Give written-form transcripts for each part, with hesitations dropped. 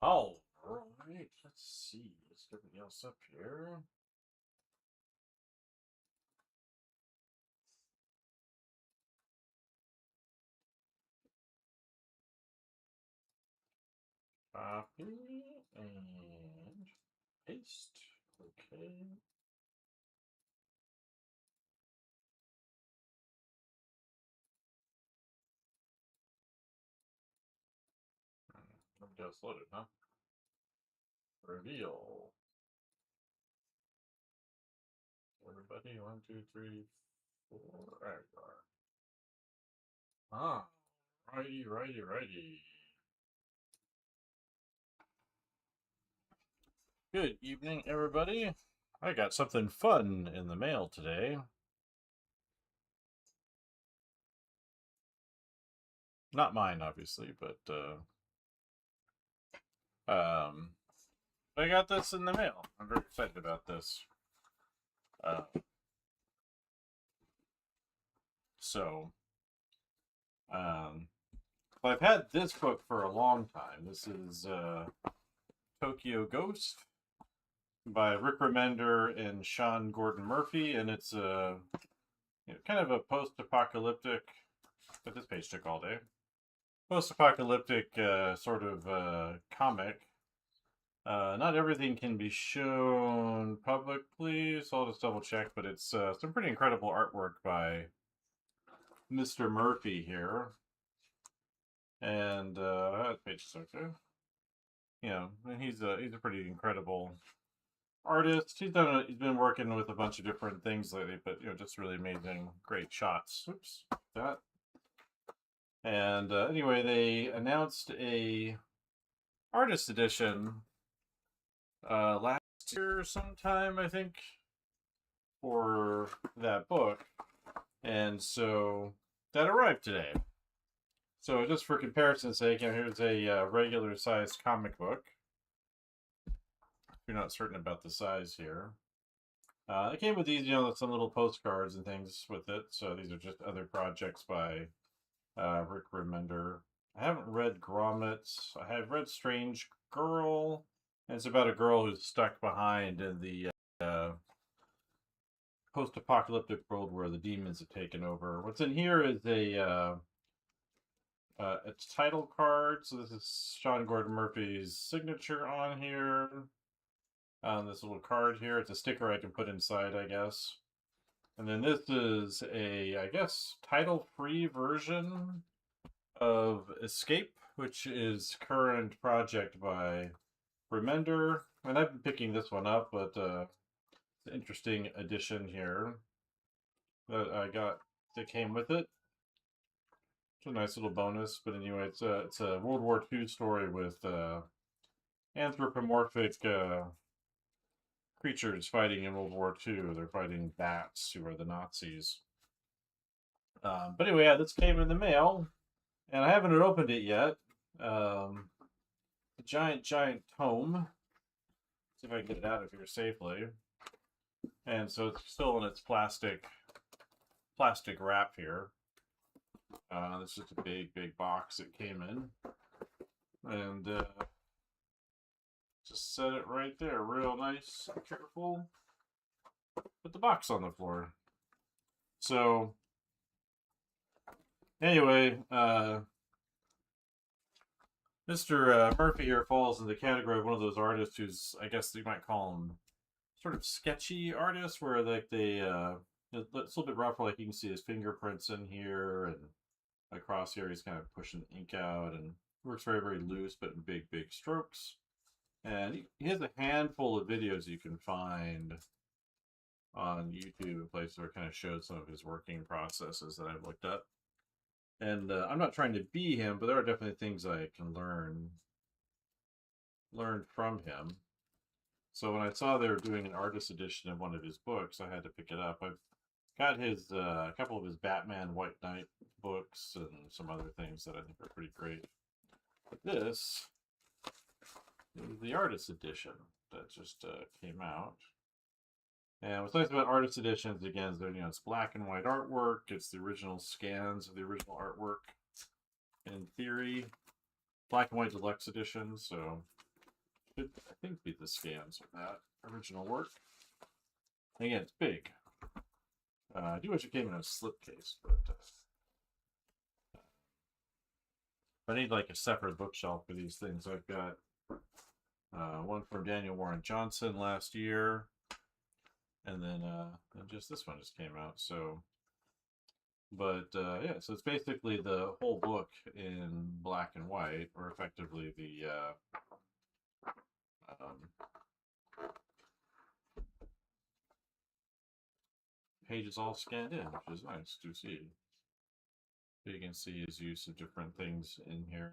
All right, let's see. Let's get everything else up here. Copy and paste. Okay. Just loaded, huh? Reveal. Everybody, 1, 2, 3, 4. There we are. Ah, righty. Good evening, everybody. I got something fun in the mail today. Not mine, obviously, but I got this in the mail. I'm very excited about this. So, I've had this book for a long time. This is Tokyo Ghost by Rick Remender and Sean Gordon Murphy, and it's kind of a post-apocalyptic. But this page took all day. Post-apocalyptic sort of comic. Not everything can be shown publicly, so I'll just double check. But it's some pretty incredible artwork by Mr. Murphy here, and that page is okay. And he's a pretty incredible artist. He's been working with a bunch of different things lately, but just really amazing, great shots. Oops, that. And anyway, they announced a artist edition last year sometime, I think, for that book, and so that arrived today. So just for comparison's sake, here's a regular sized comic book. If you're not certain about the size here. It came with these, some little postcards and things with it. So these are just other projects by Rick Remender. I haven't read Grommets. I have read Strange Girl. And it's about a girl who's stuck behind in the post-apocalyptic world where the demons have taken over. What's in here is it's title card. So this is Sean Gordon Murphy's signature on here. This little card here. It's a sticker I can put inside, I guess. And then this is a, I guess, title-free version of Escape, which is current project by Remender. And I've been picking this one up, but it's an interesting addition here that I got that came with it. It's a nice little bonus, but anyway, it's a World War II story with anthropomorphic creatures fighting in World War II. They're fighting bats, who are the Nazis. But anyway, yeah, this came in the mail, and I haven't opened it yet. A giant tome. See if I can get it out of here safely. And so it's still in its plastic wrap here. This is a big box it came in, and just set it right there, real nice and careful. Put the box on the floor. So anyway, Mr. Murphy here falls in the category of one of those artists who's, I guess you might call them sort of sketchy artists, where like it's a little bit rougher. Like you can see his fingerprints in here, and across here he's kind of pushing the ink out, and works very loose but in big strokes. And he has a handful of videos you can find on YouTube, a place where it kind of shows some of his working processes that I've looked up. And I'm not trying to be him, but there are definitely things I can learn from him. So when I saw they were doing an artist edition of one of his books, I had to pick it up. I've got his a couple of his Batman White Knight books and some other things that I think are pretty great. But this is the artist edition that just came out. And what's nice about artist editions, again, is that it's black and white artwork. It's the original scans of the original artwork. In theory, black and white deluxe edition. So should, I think, be the scans of that original work. Again, it's big. I do wish it came in a slipcase, but I need like a separate bookshelf for these things. I've got one from Daniel Warren Johnson last year, and then just this one just came out. So, but yeah, so it's basically the whole book in black and white, or effectively the pages all scanned in, which is nice to see. You can see his use of different things in here.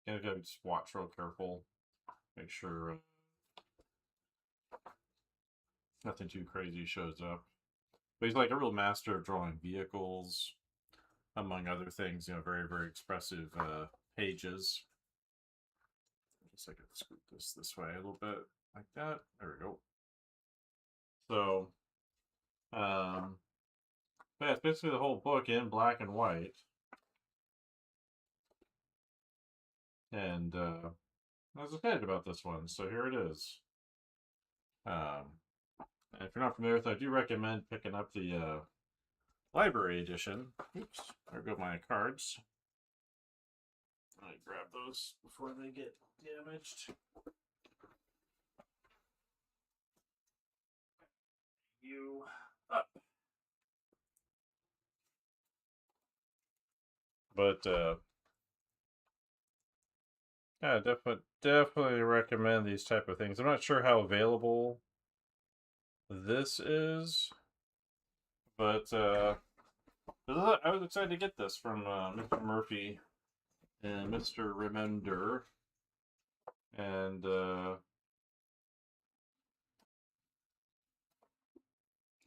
You gotta just watch real careful, make sure nothing too crazy shows up. But he's like a real master of drawing vehicles, among other things. You know, very, very expressive pages. Just like scoot this way a little bit, like that. There we go. So, but yeah, it's basically the whole book in black and white. And I was excited about this one, so here it is. And if you're not familiar with it, I do recommend picking up the library edition. Oops, there go my cards. Let me grab those before they get damaged. You up. But yeah, definitely recommend these type of things. I'm not sure how available this is, but I was excited to get this from Mr. Murphy and Mr. Remender. And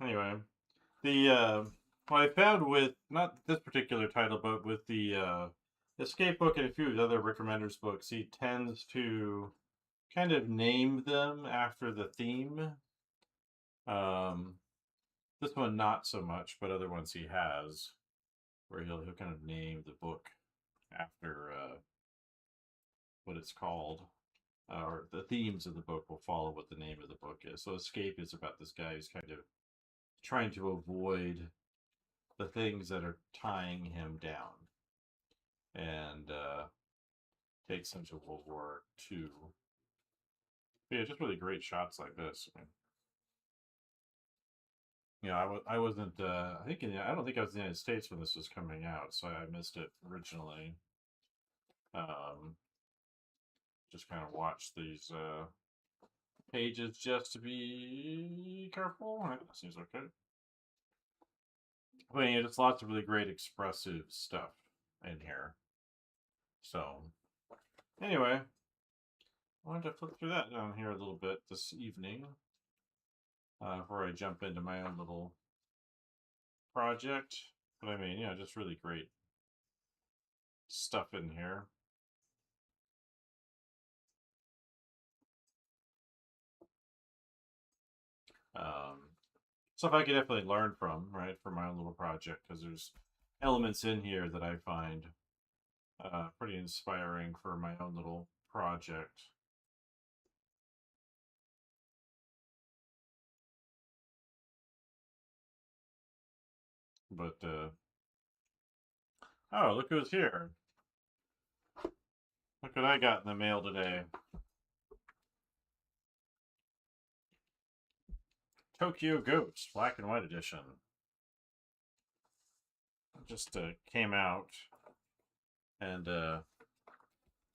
anyway, the what I found with not this particular title, but with the Escape book and a few of the other Rick Remender's books, he tends to kind of name them after the theme. This one not so much, but other ones he has, where he'll kind of name the book after what it's called, or the themes of the book will follow what the name of the book is. So Escape is about this guy who's kind of trying to avoid the things that are tying him down, and takes him to World War II. But yeah, just really great shots like this. I mean, you know, I wasn't. I don't think I was in the United States when this was coming out, so I missed it originally. Just kind of watch these pages just to be careful. That seems okay. But yeah, just lots of really great expressive stuff in here. So anyway, I wanted to flip through that down here a little bit this evening before I jump into my own little project. But I mean, yeah, just really great stuff in here. Stuff I could definitely learn from, right, for my own little project, because there's elements in here that I find pretty inspiring for my own little project. But oh, look who's here! Look what I got in the mail today. Tokyo Ghost, black and white edition. It just came out, and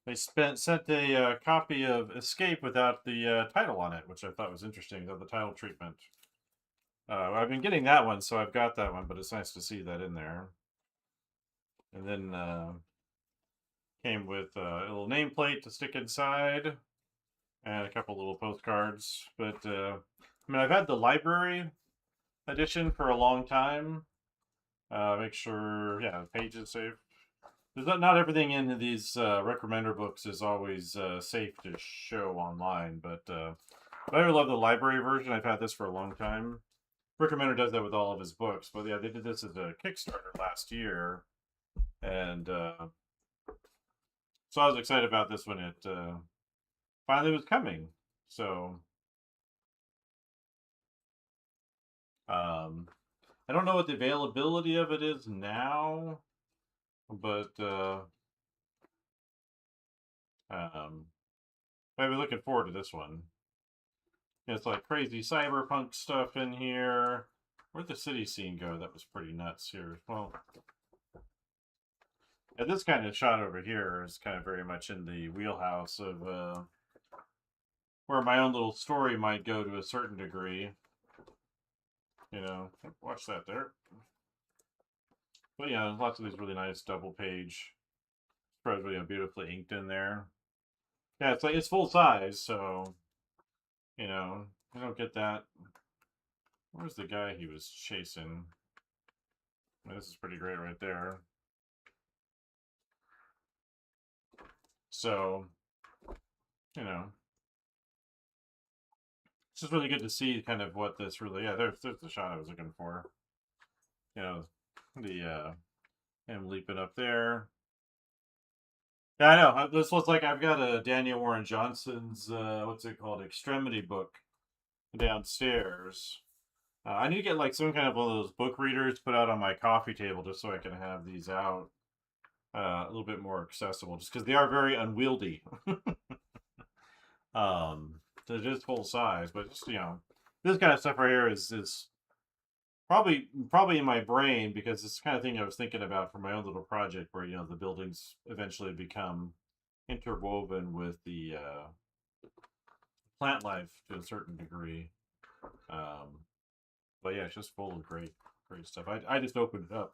they sent a copy of Escape without the title on it, which I thought was interesting, without the title treatment. I've been getting that one, so I've got that one, but it's nice to see that in there. And then came with a little nameplate to stick inside, and a couple little postcards. But I mean, I've had the library edition for a long time. Make sure, yeah, the page is safe. There's not everything in these recommender books is always safe to show online, but I really love the library version. I've had this for a long time. Recommender does that with all of his books, but yeah, they did this as a Kickstarter last year, and so I was excited about this when it finally was coming. So, I don't know what the availability of it is now, but I've been looking forward to this one. It's like crazy cyberpunk stuff in here. Where'd the city scene go? That was pretty nuts here. Well, yeah, this kind of shot over here is kind of very much in the wheelhouse of where my own little story might go to a certain degree. You know, watch that there. But yeah, there's lots of these really nice double page spreads, really beautifully inked in there. Yeah, it's like it's full size, so you know, I don't get that. Where's the guy he was chasing? This is pretty great right there. So, you know, it's just really good to see kind of what this really. Yeah, there's the shot I was looking for. You know, the him leaping up there. Yeah, I know. This looks like I've got a Daniel Warren Johnson's what's it called, Extremity book downstairs. I need to get like some kind of one of those book readers put out on my coffee table just so I can have these out a little bit more accessible, just because they are very unwieldy. They're just full size, but just this kind of stuff right here is probably in my brain because it's the kind of thing I was thinking about for my own little project where the buildings eventually become interwoven with the plant life to a certain degree. But yeah, it's just full of great stuff. I just opened it up.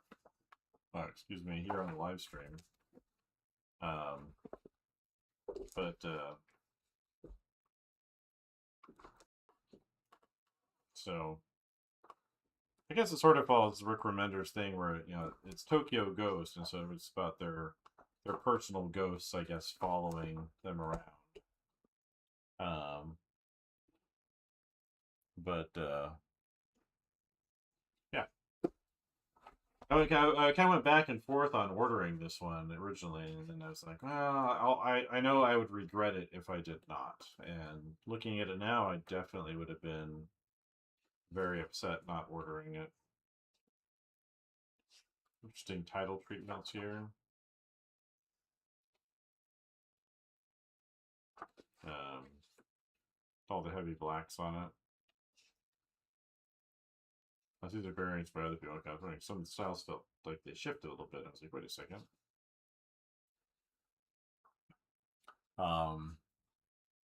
Oh, excuse me, here on the live stream. But so I guess it sort of follows Rick Remender's thing where it's Tokyo Ghost, and so it's about their personal ghosts, I guess, following them around. Um, but yeah, I kind of went back and forth on ordering this one originally, and then I was like, well, I know I would regret it if I did not. And looking at it now, I definitely would have been very upset not ordering it. Interesting title treatments here. All the heavy blacks on it. These are variants by other people. I was wondering, some of the styles felt like they shifted a little bit. I was like, wait a second.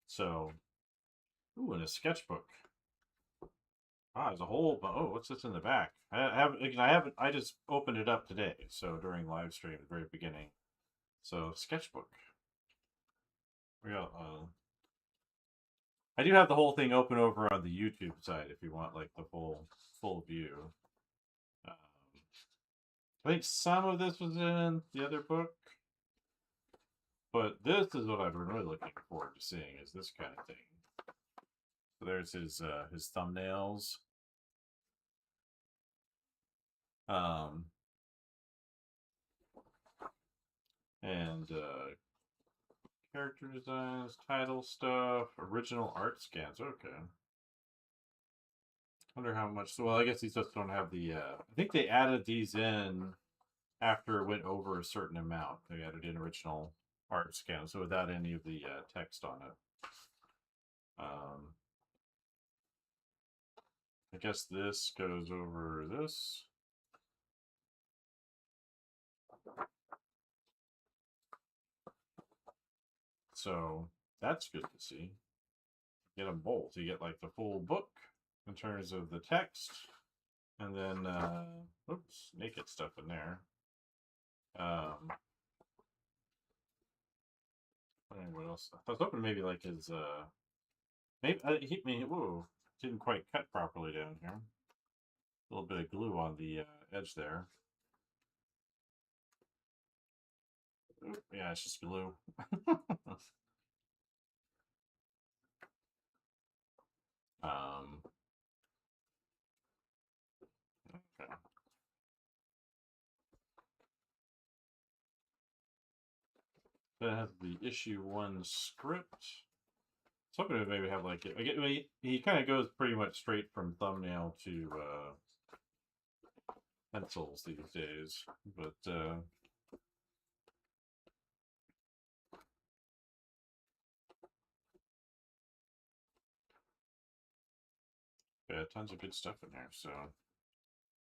So, ooh, and a sketchbook. Ah, there's a whole. Oh, what's this in the back? I just opened it up today. So during live stream at the very beginning. So sketchbook. We got. I do have the whole thing open over on the YouTube side if you want like the full view. Um, I think some of this was in the other book, but this is what I've been really looking forward to seeing is this kind of thing. So there's his thumbnails. And character designs, title stuff, original art scans. Okay. Wonder how much. Well, I guess these just don't have the. I think they added these in after it went over a certain amount. They added in original art scans, so without any of the text on it. I guess this goes over this. So that's good to see. Get them both. You get like the full book in terms of the text, and then oops, naked stuff in there. What else? I was hoping maybe like his maybe he whoa, didn't quite cut properly down here. A little bit of glue on the edge there. Oop, yeah, it's just glue. Okay. That has the issue 1 script. somebody would maybe have like he kind of goes pretty much straight from thumbnail to pencils these days, but yeah, tons of good stuff in there. So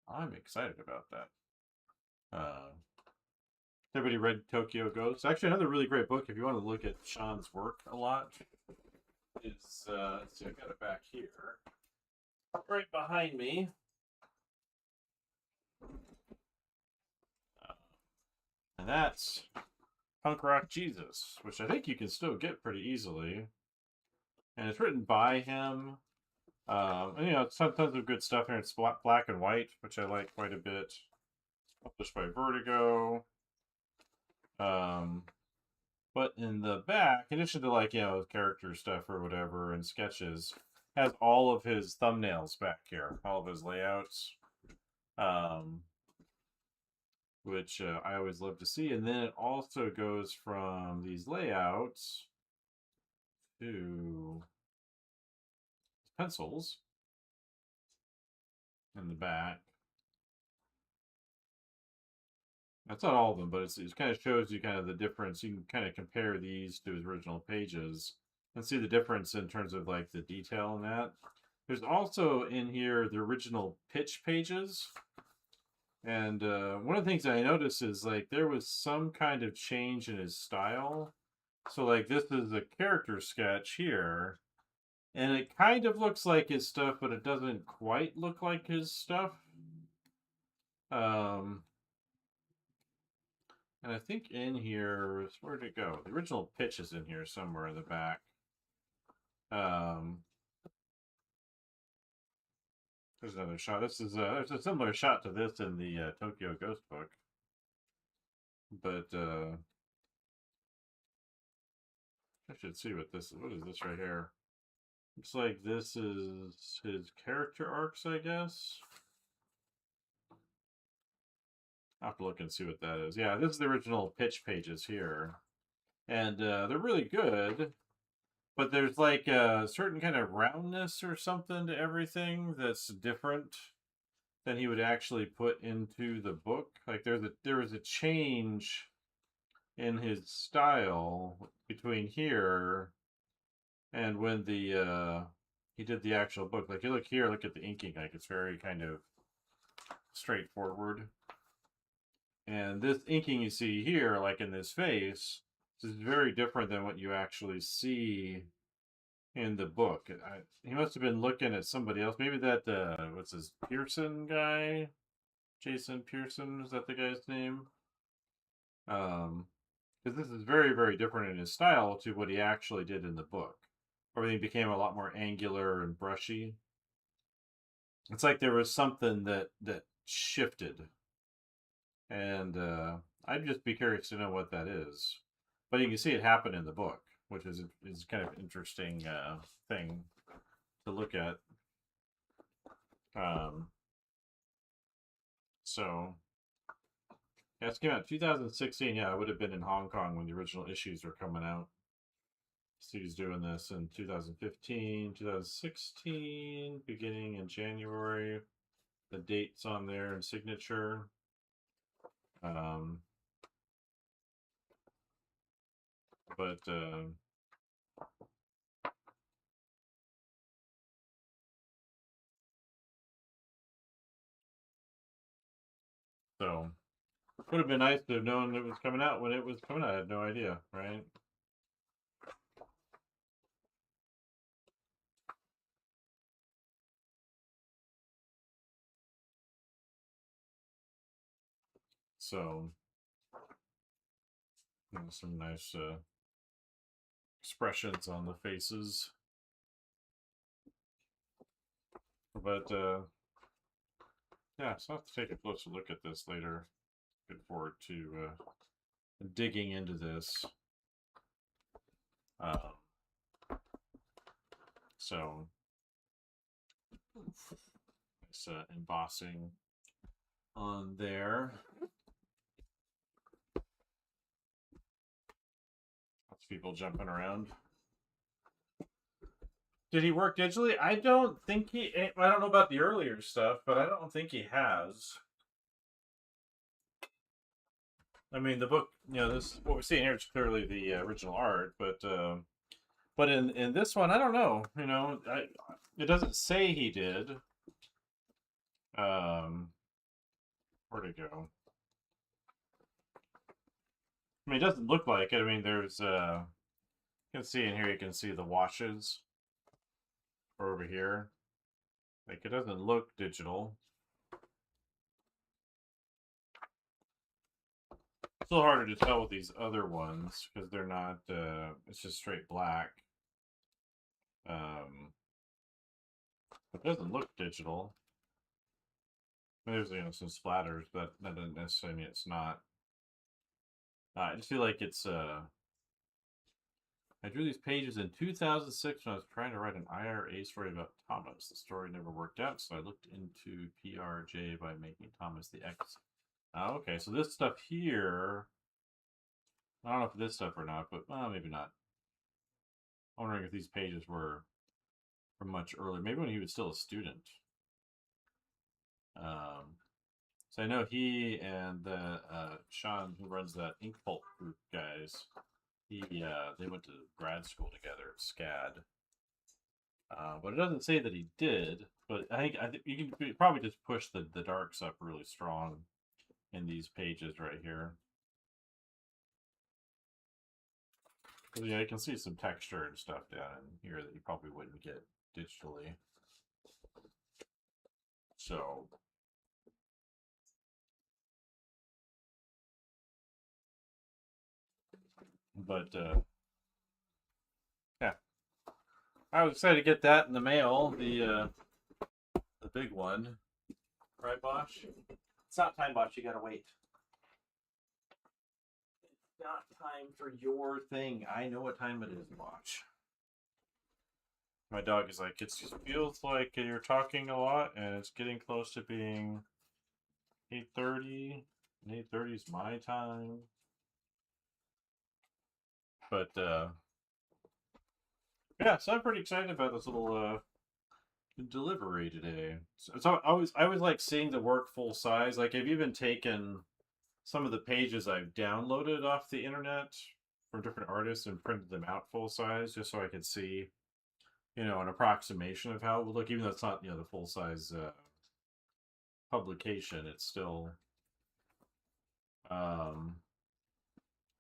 I'm excited about that. Everybody read Tokyo Ghost? Actually, another really great book if you want to look at Sean's work a lot. Is let's see, I got it back here, right behind me. And that's Punk Rock Jesus, which I think you can still get pretty easily. And it's written by him. And, you know, it's tons of good stuff here. It's black and white, which I like quite a bit. Published by Vertigo. But in the back, in addition to like, you know, character stuff or whatever and sketches, has all of his thumbnails back here, all of his layouts. Which I always love to see. And then it also goes from these layouts to pencils in the back. That's not all of them, but it kind of shows you kind of the difference. You can kind of compare these to his original pages and see the difference in terms of like the detail in that. There's also in here the original pitch pages. And one of the things I noticed is like there was some kind of change in his style. So like this is a character sketch here. And it kind of looks like his stuff, but it doesn't quite look like his stuff. And I think in here, where'd it go? The original pitch is in here somewhere in the back. There's another shot. This is there's a similar shot to this in the Tokyo Ghost book. But I should see what this is. What is this right here? Looks like this is his character arcs, I guess. I'll have to look and see what that is. Yeah, this is the original pitch pages here. And they're really good. But there's like a certain kind of roundness or something to everything that's different than he would actually put into the book. Like there was a change in his style between here and when the he did the actual book. Like you look here, look at the inking, like it's very kind of straightforward. And this inking you see here, like in this face, is very different than what you actually see in the book. He must have been looking at somebody else. Maybe that, what's his, Pearson guy? Jason Pearson, is that the guy's name? Because this is very, very different in his style to what he actually did in the book. Everything became a lot more angular and brushy. It's like there was something that shifted. And I'd just be curious to know what that is. But you can see it happen in the book, which is kind of an interesting thing to look at. So, yeah, it came out 2016. Yeah, I would have been in Hong Kong when the original issues were coming out. So he's doing this in 2015, 2016, beginning in January. The dates on there and signature. But so would have been nice to have known it was coming out when it was coming out. I had no idea, right? So some nice expressions on the faces. But yeah, so I'll have to take a closer look at this later. Looking forward to digging into this. So nice embossing on there. Lots of people jumping around. Did he work digitally? I don't think he. I don't know about the earlier stuff, but I don't think he has. I mean, the book. This what we're seeing here is clearly the original art, but in this one, I don't know. It doesn't say he did. Where'd it go? I mean, it doesn't look like it. I mean, there's you can see in here. You can see the washes over here. Like it doesn't look digital. It's a little harder to tell with these other ones because they're not. It's just straight black. Um, it doesn't look digital. There's some splatters, but that doesn't necessarily mean it's not. I just feel like it's. I drew these pages in 2006 when I was trying to write an IRA story about Thomas. The story never worked out, so I looked into PRJ by making Thomas the X. Okay, so this stuff here. I don't know if this stuff or not, but maybe not. I'm wondering if these pages were from much earlier. Maybe when he was still a student. So I know he and the Sean, who runs that Ink Pulp group, guys. They went to grad school together at SCAD. But it doesn't say that he did. But I think you can probably just push the darks up really strong in these pages right here. Yeah, you can see some texture and stuff down in here that you probably wouldn't get digitally. So, but yeah, I was excited to get that in the mail. The big one, right, Bosch? It's not time, Bosch. You gotta wait. It's not time for your thing. I know what time it is, Bosch. My dog is like, it just feels like you're talking a lot, and it's getting close to being 8:30. And 8:30 is my time. But yeah, so I'm pretty excited about this little delivery today. So I always like seeing the work full size. Like I've even taken some of the pages I've downloaded off the internet from different artists and printed them out full size just so I could see, an approximation of how it would look, even though it's not, the full size publication. It's still um,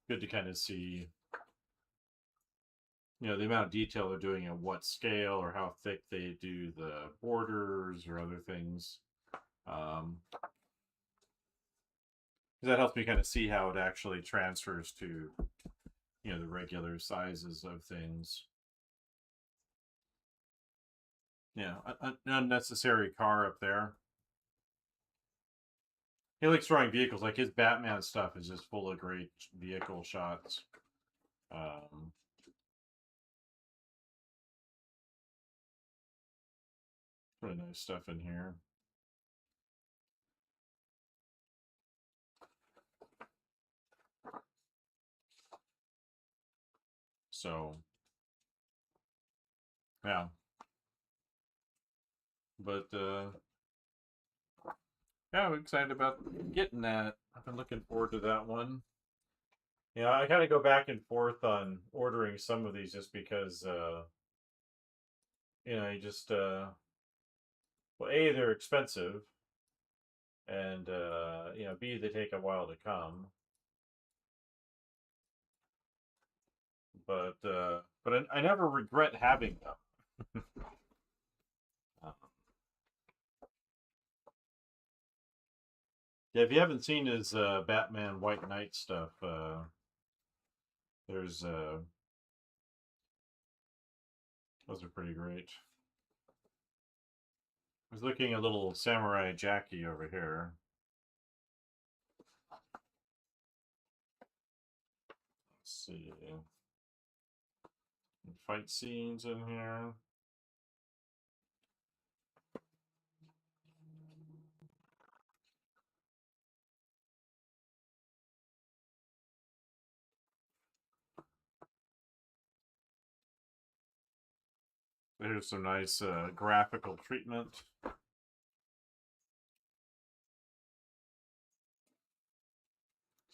good to kind of see, the amount of detail they're doing at what scale or how thick they do the borders or other things. That helps me kind of see how it actually transfers to, the regular sizes of things. Yeah, an unnecessary car up there. He likes drawing vehicles. Like his Batman stuff is just full of great vehicle shots. Really nice stuff in here. So, yeah. But, yeah, I'm excited about getting that. I've been looking forward to that one. Yeah, I kind of go back and forth on ordering some of these just because, you just, well, A, they're expensive, and, B, they take a while to come. But I never regret having them. Um, yeah, if you haven't seen his Batman White Knight stuff, there's those are pretty great. I was looking at little Samurai Jackie over here. Let's see. Fight scenes in here. There's some nice graphical treatment. It's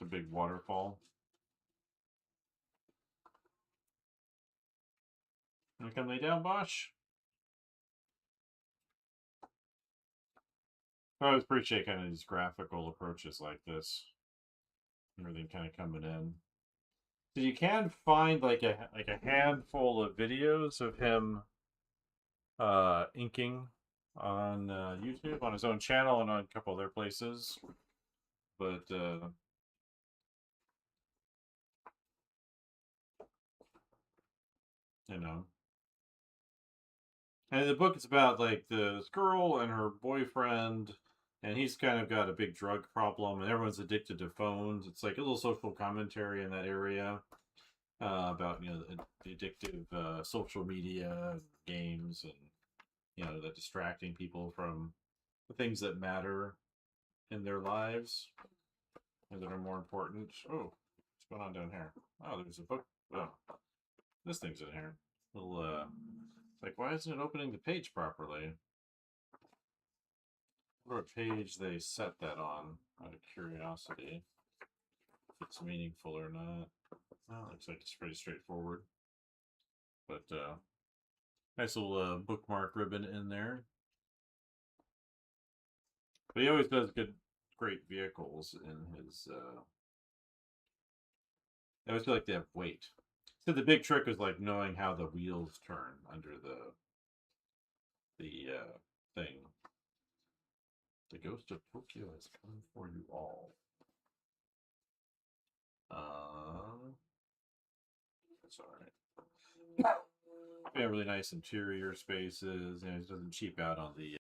a big waterfall. You can lay down, Bosch. I always appreciate kind of these graphical approaches like this. Everything kind of coming in. So you can find like a handful of videos of him inking on YouTube, on his own channel, and on a couple other places. But you know, and the book is about like this girl and her boyfriend, and he's kind of got a big drug problem, and everyone's addicted to phones. It's like a little social commentary in that area about the addictive social media games, and the distracting people from the things that matter in their lives and that are more important. Oh, what's going on down here? Oh, there's a book. Oh, this thing's in here. Little like, why isn't it opening the page properly? I wonder what page they set that on, out of curiosity. If it's meaningful or not. Well, looks like it's pretty straightforward. But nice little bookmark ribbon in there. But he always does great vehicles in his. I always feel like they have weight. So the big trick is like knowing how the wheels turn under the thing. The ghost of Tokyo has come for you all. That's all right. Yeah, really nice interior spaces. It doesn't cheap out on the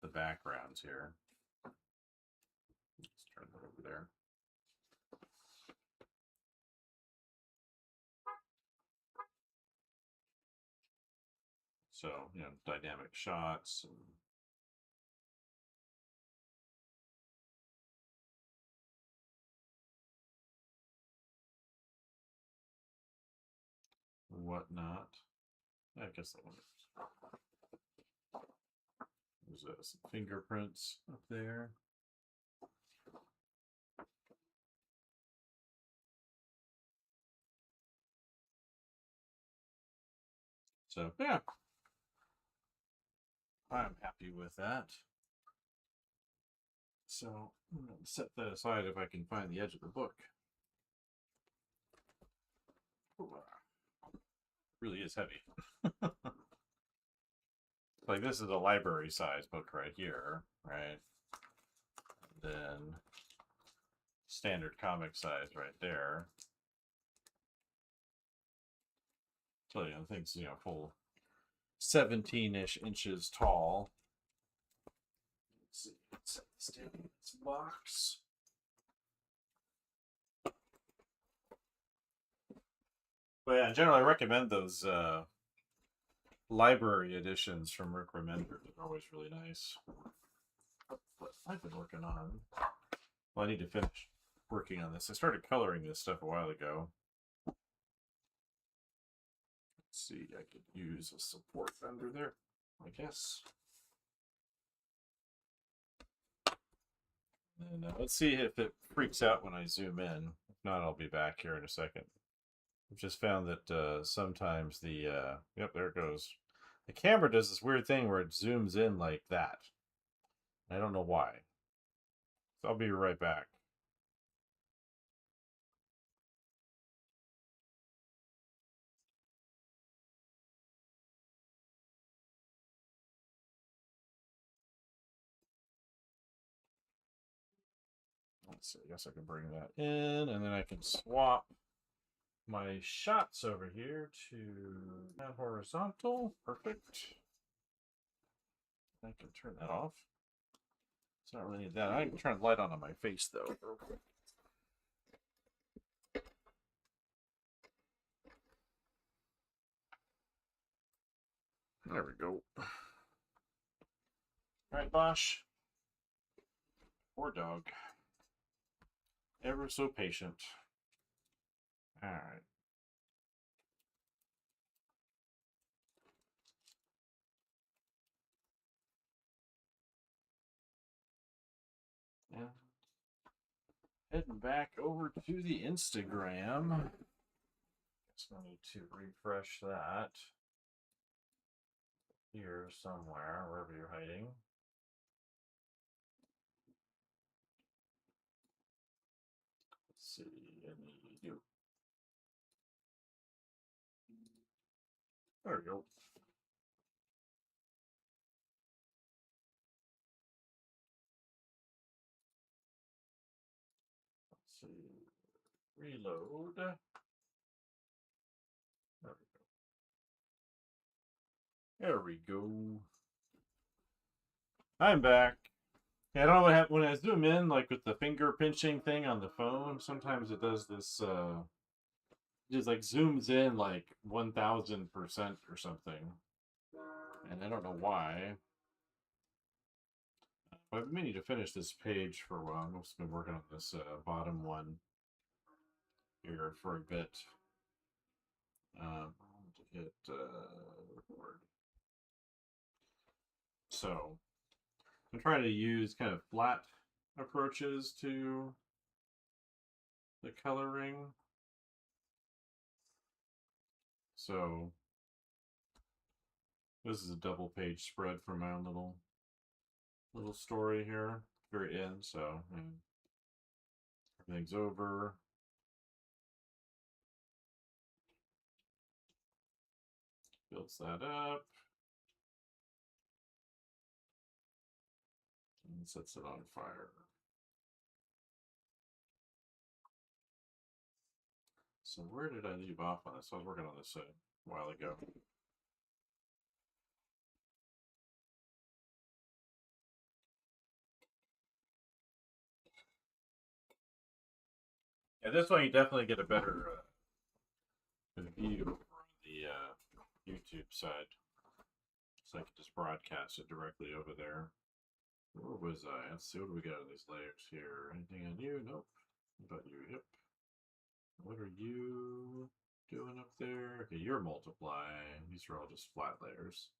backgrounds here. Let's turn that over there. So, dynamic shots and whatnot. I guess that one is. There's some fingerprints up there. So, yeah. I'm happy with that. So, I'm going to set that aside if I can find the edge of the book. Ooh, it really is heavy. Like, this is a library size book right here, right? And then standard comic size right there. So, the thing's, full 17-ish inches tall. Let's see, let's set this down in this box. But yeah, generally I recommend those library editions from Rick Remender. They're always really nice. What I've been working on. Well, I need to finish working on this. I started coloring this stuff a while ago. Let's see, I could use a support under there, I guess. And let's see if it freaks out when I zoom in. If not, I'll be back here in a second. I've just found that sometimes the yep, there it goes. The camera does this weird thing where it zooms in like that. I don't know why. So I'll be right back. Let's see, I guess I can bring that in, and then I can swap my shots over here to that horizontal. Perfect. I can turn that off. It's not really that. I can turn the light on my face though, real quick. There we go. All right, Bosch. Poor dog. Ever so patient. All right. Heading back over to the Instagram. Guess I need to refresh that here somewhere, wherever you're hiding. Let's see, I need you. There we go. Let's see. Reload. There we go. There we go. I'm back. Yeah, I don't know what happened when I zoom in, like with the finger pinching thing on the phone. Sometimes it does this. Just like zooms in like 1000% or something, and I don't know why. I've been meaning to finish this page for a while. I've just been working on this bottom one here for a bit. To hit record. So I'm trying to use kind of flat approaches to the coloring. So this is a double page spread for my own little story here, very end. So everything's over. Builds that up. And sets it on fire. So where did I leave off on this? I was working on this a while ago. Yeah, this one you definitely get a better view on the YouTube side. So I can just broadcast it directly over there. Where was I? Let's see, what do we got on these layers here? Anything on you? Nope. What about you? Yep. What are you doing up there? Okay, you're multiplying. These are all just flat layers.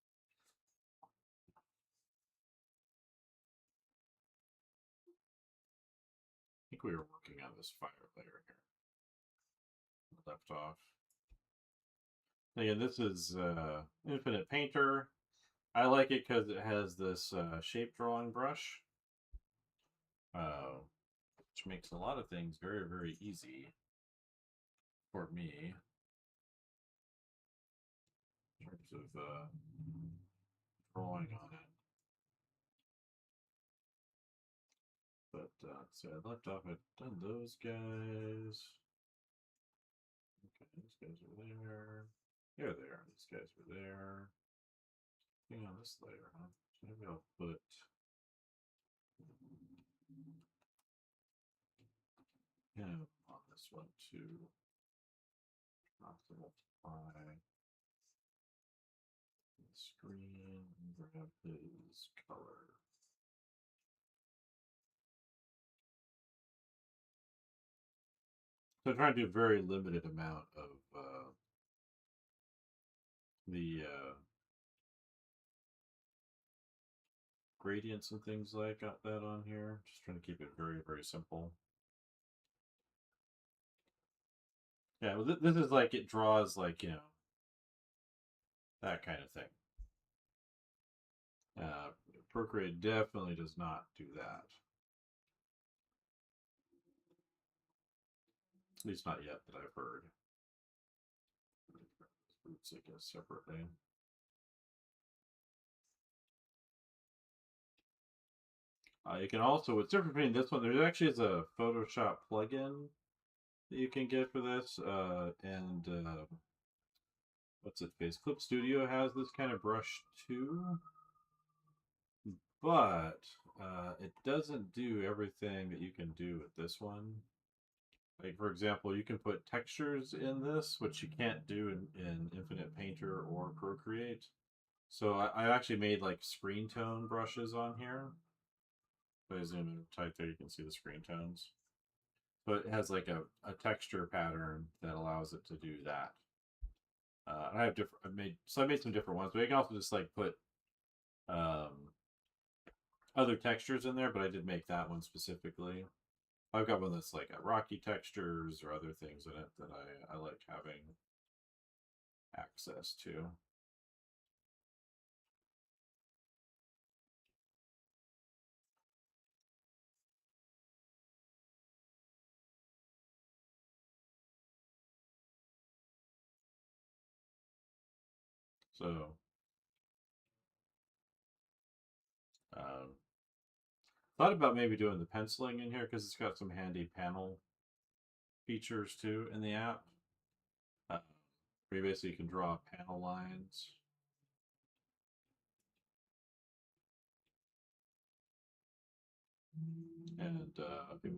I think we were working on this fire layer here. Left off. Again, this is Infinite Painter. I like it because it has this shape drawing brush, which makes a lot of things very, very easy for me in terms of drawing on it. But so I left off, I've done those guys. Okay, these guys are there. They're there. These guys are there. Hang on this layer, huh? So maybe I'll put him on this one too. Not to multiply the screen and grab his color. So I'm trying to do a very limited amount of the gradients and things like that on here. Just trying to keep it very, very simple. Yeah, well, this is like it draws like, you know, that kind of thing. Procreate definitely does not do that. At least not yet that I've heard. Roots, I guess, separately. You can also, what's different between this one, there actually is a Photoshop plugin that you can get for this, and what's it face? Clip Studio has this kind of brush too, but it doesn't do everything that you can do with this one. Like, for example, you can put textures in this, which you can't do in Infinite Painter or Procreate. So I actually made like screen tone brushes on here. If I zoom in tight there, you can see the screen tones. But it has like a texture pattern that allows it to do that. I have different. I made some different ones, but you can also just like put other textures in there. But I did make that one specifically. I've got one that's like got rocky textures or other things in it that I like having access to. So, thought about maybe doing the penciling in here because it's got some handy panel features too in the app. Where you basically can draw panel lines. And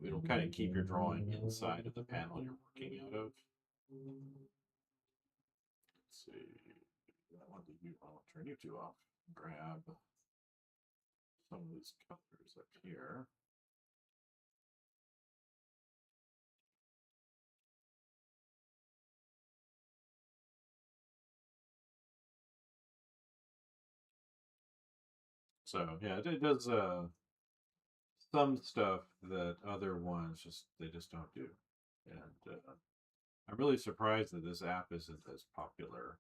it'll kind of keep your drawing inside of the panel you're working out of. Let's see. I'll turn you two off. Grab some of these colors up here. So yeah, it does some stuff that other ones they just don't do, and I'm really surprised that this app isn't as popular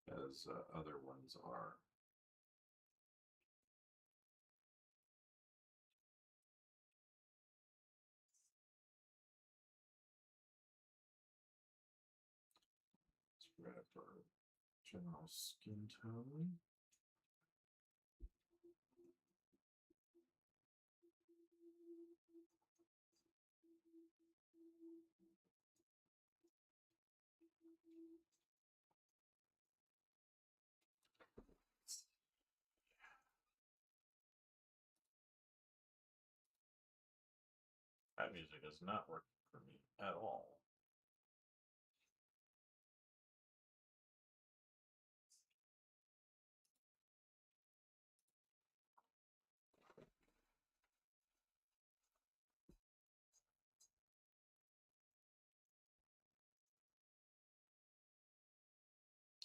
as other ones are. Let's grab our general skin tone. That music is not working for me at all.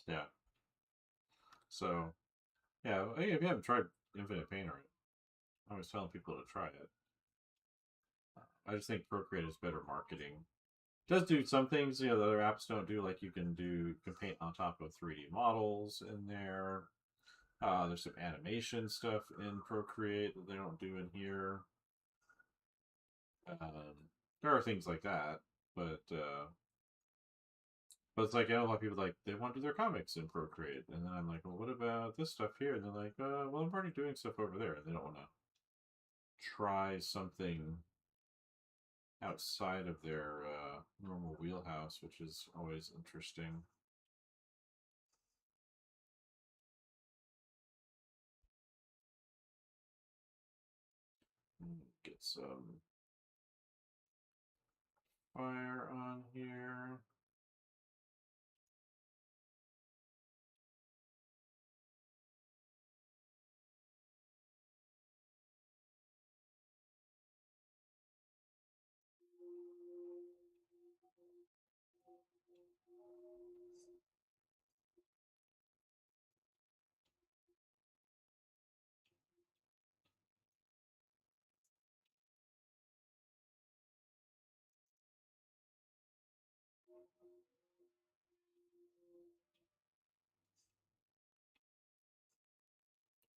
Yeah. So, yeah, hey, if you haven't tried Infinite Painter, I was telling people to try it. I just think Procreate is better marketing. It does do some things, that other apps don't do, like you can paint on top of 3D models in there. There's some animation stuff in Procreate that they don't do in here. There are things like that, but it's like I know a lot of people like they want to do their comics in Procreate, and then I'm like, well, what about this stuff here? And they're like, well, I'm already doing stuff over there, and they don't want to try something outside of their normal wheelhouse, which is always interesting. Get some fire on here.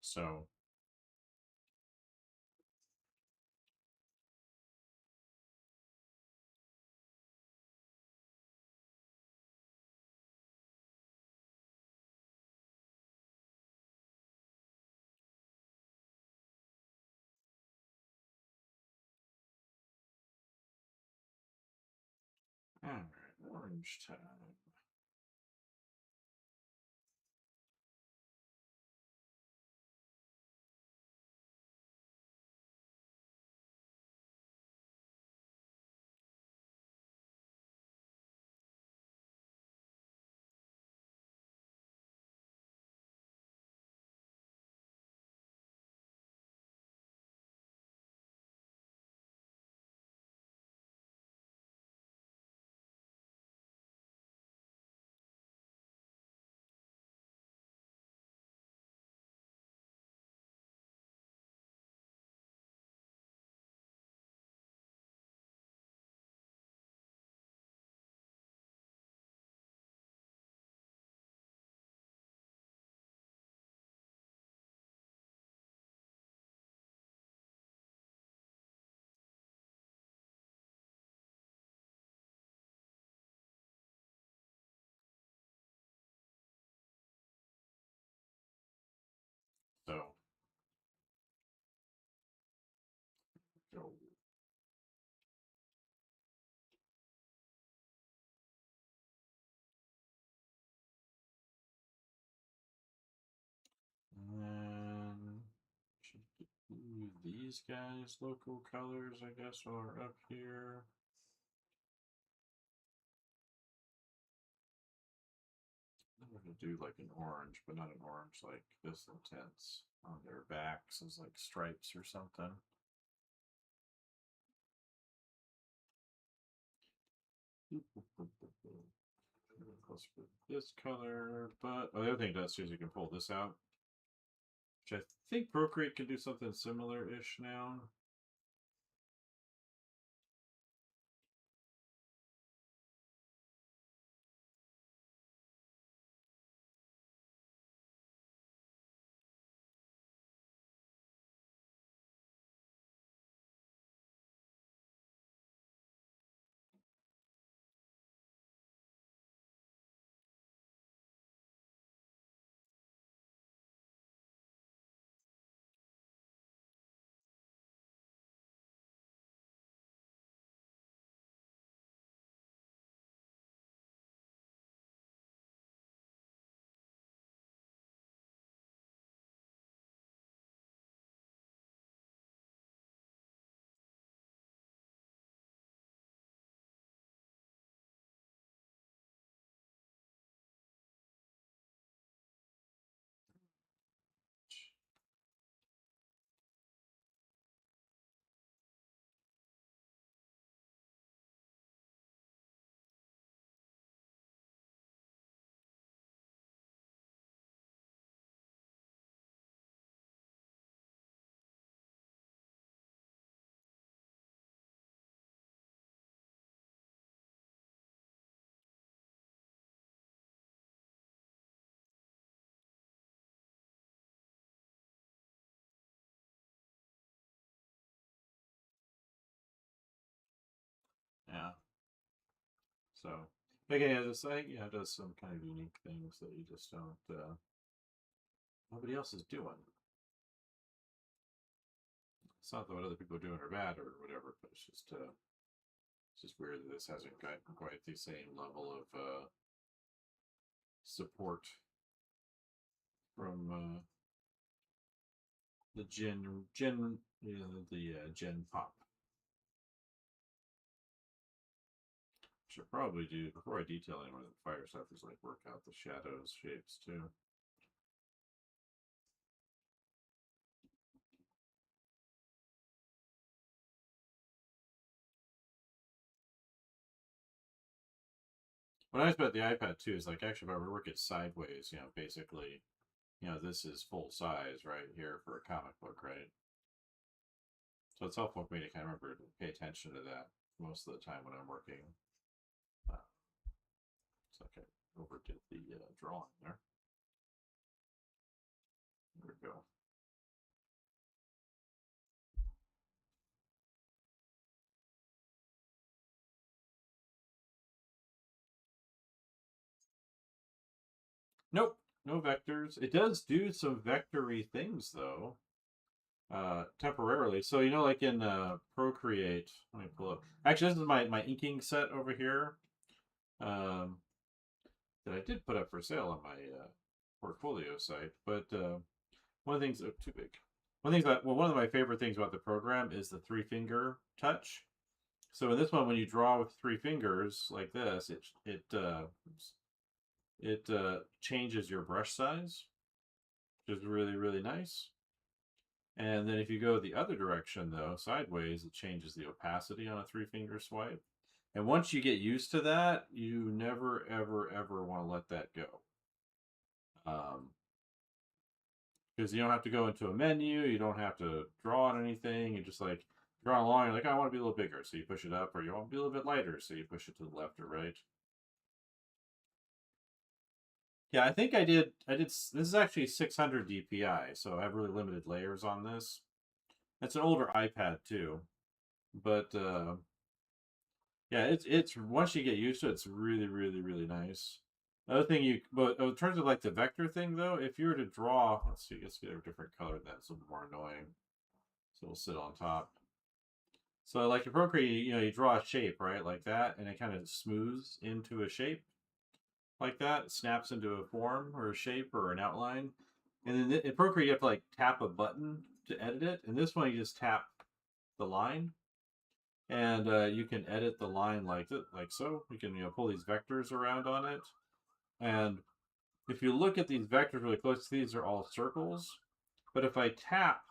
So all right, orange time. these guys local colors, I guess, are up here. I'm going to do like an orange, but not an orange like this intense on their backs as like stripes or something. Close for this color, but the other thing it does too is you can pull this out, which I think Procreate can do something similar-ish now. Yeah. So again, it does some kind of unique things that you just don't. Nobody else is doing. It's not that what other people are doing are bad or whatever, but it's just weird that this hasn't got quite the same level of support from the Gen Pop. Should probably do before I detail any more of the fire stuff is like work out the shadows shapes too. What I nice about the iPad too is like actually if I were to work it sideways, basically, this is full size right here for a comic book, right? So it's helpful for me to kind of remember to pay attention to that most of the time when I'm working. It's like I overdid the drawing there. There we go. Nope, no vectors. It does do some vectory things though, temporarily. So like in Procreate, let me pull up. Actually, this is my inking set over here, that I did put up for sale on my portfolio site. But one of the things, too big. One of my favorite things about the program is the 3-finger touch. So in this one, when you draw with 3 fingers like this, it changes your brush size, which is really, really nice. And then if you go the other direction, though, sideways, it changes the opacity on a 3-finger swipe. And once you get used to that, you never, ever, ever want to let that go. Because you don't have to go into a menu, you don't have to draw on anything. You just like draw along, you're like, I want to be a little bigger, so you push it up, or you want to be a little bit lighter, so you push it to the left or right. Yeah, I think I did. This is actually 600 DPI, so I have really limited layers on this. It's an older iPad too, but yeah, it's once you get used to it, it's really, really, really nice. Another thing but in terms of like the vector thing though, if you were to draw, let's get a different color that's a little more annoying. So we'll sit on top. So like in Procreate, you draw a shape, right, like that, and it kind of smooths into a shape like that. It snaps into a form or a shape or an outline. And then in Procreate, you have to like tap a button to edit it. And this one, you just tap the line, and you can edit the line like so. You can pull these vectors around on it, and if you look at these vectors really close, these are all circles. But if I tap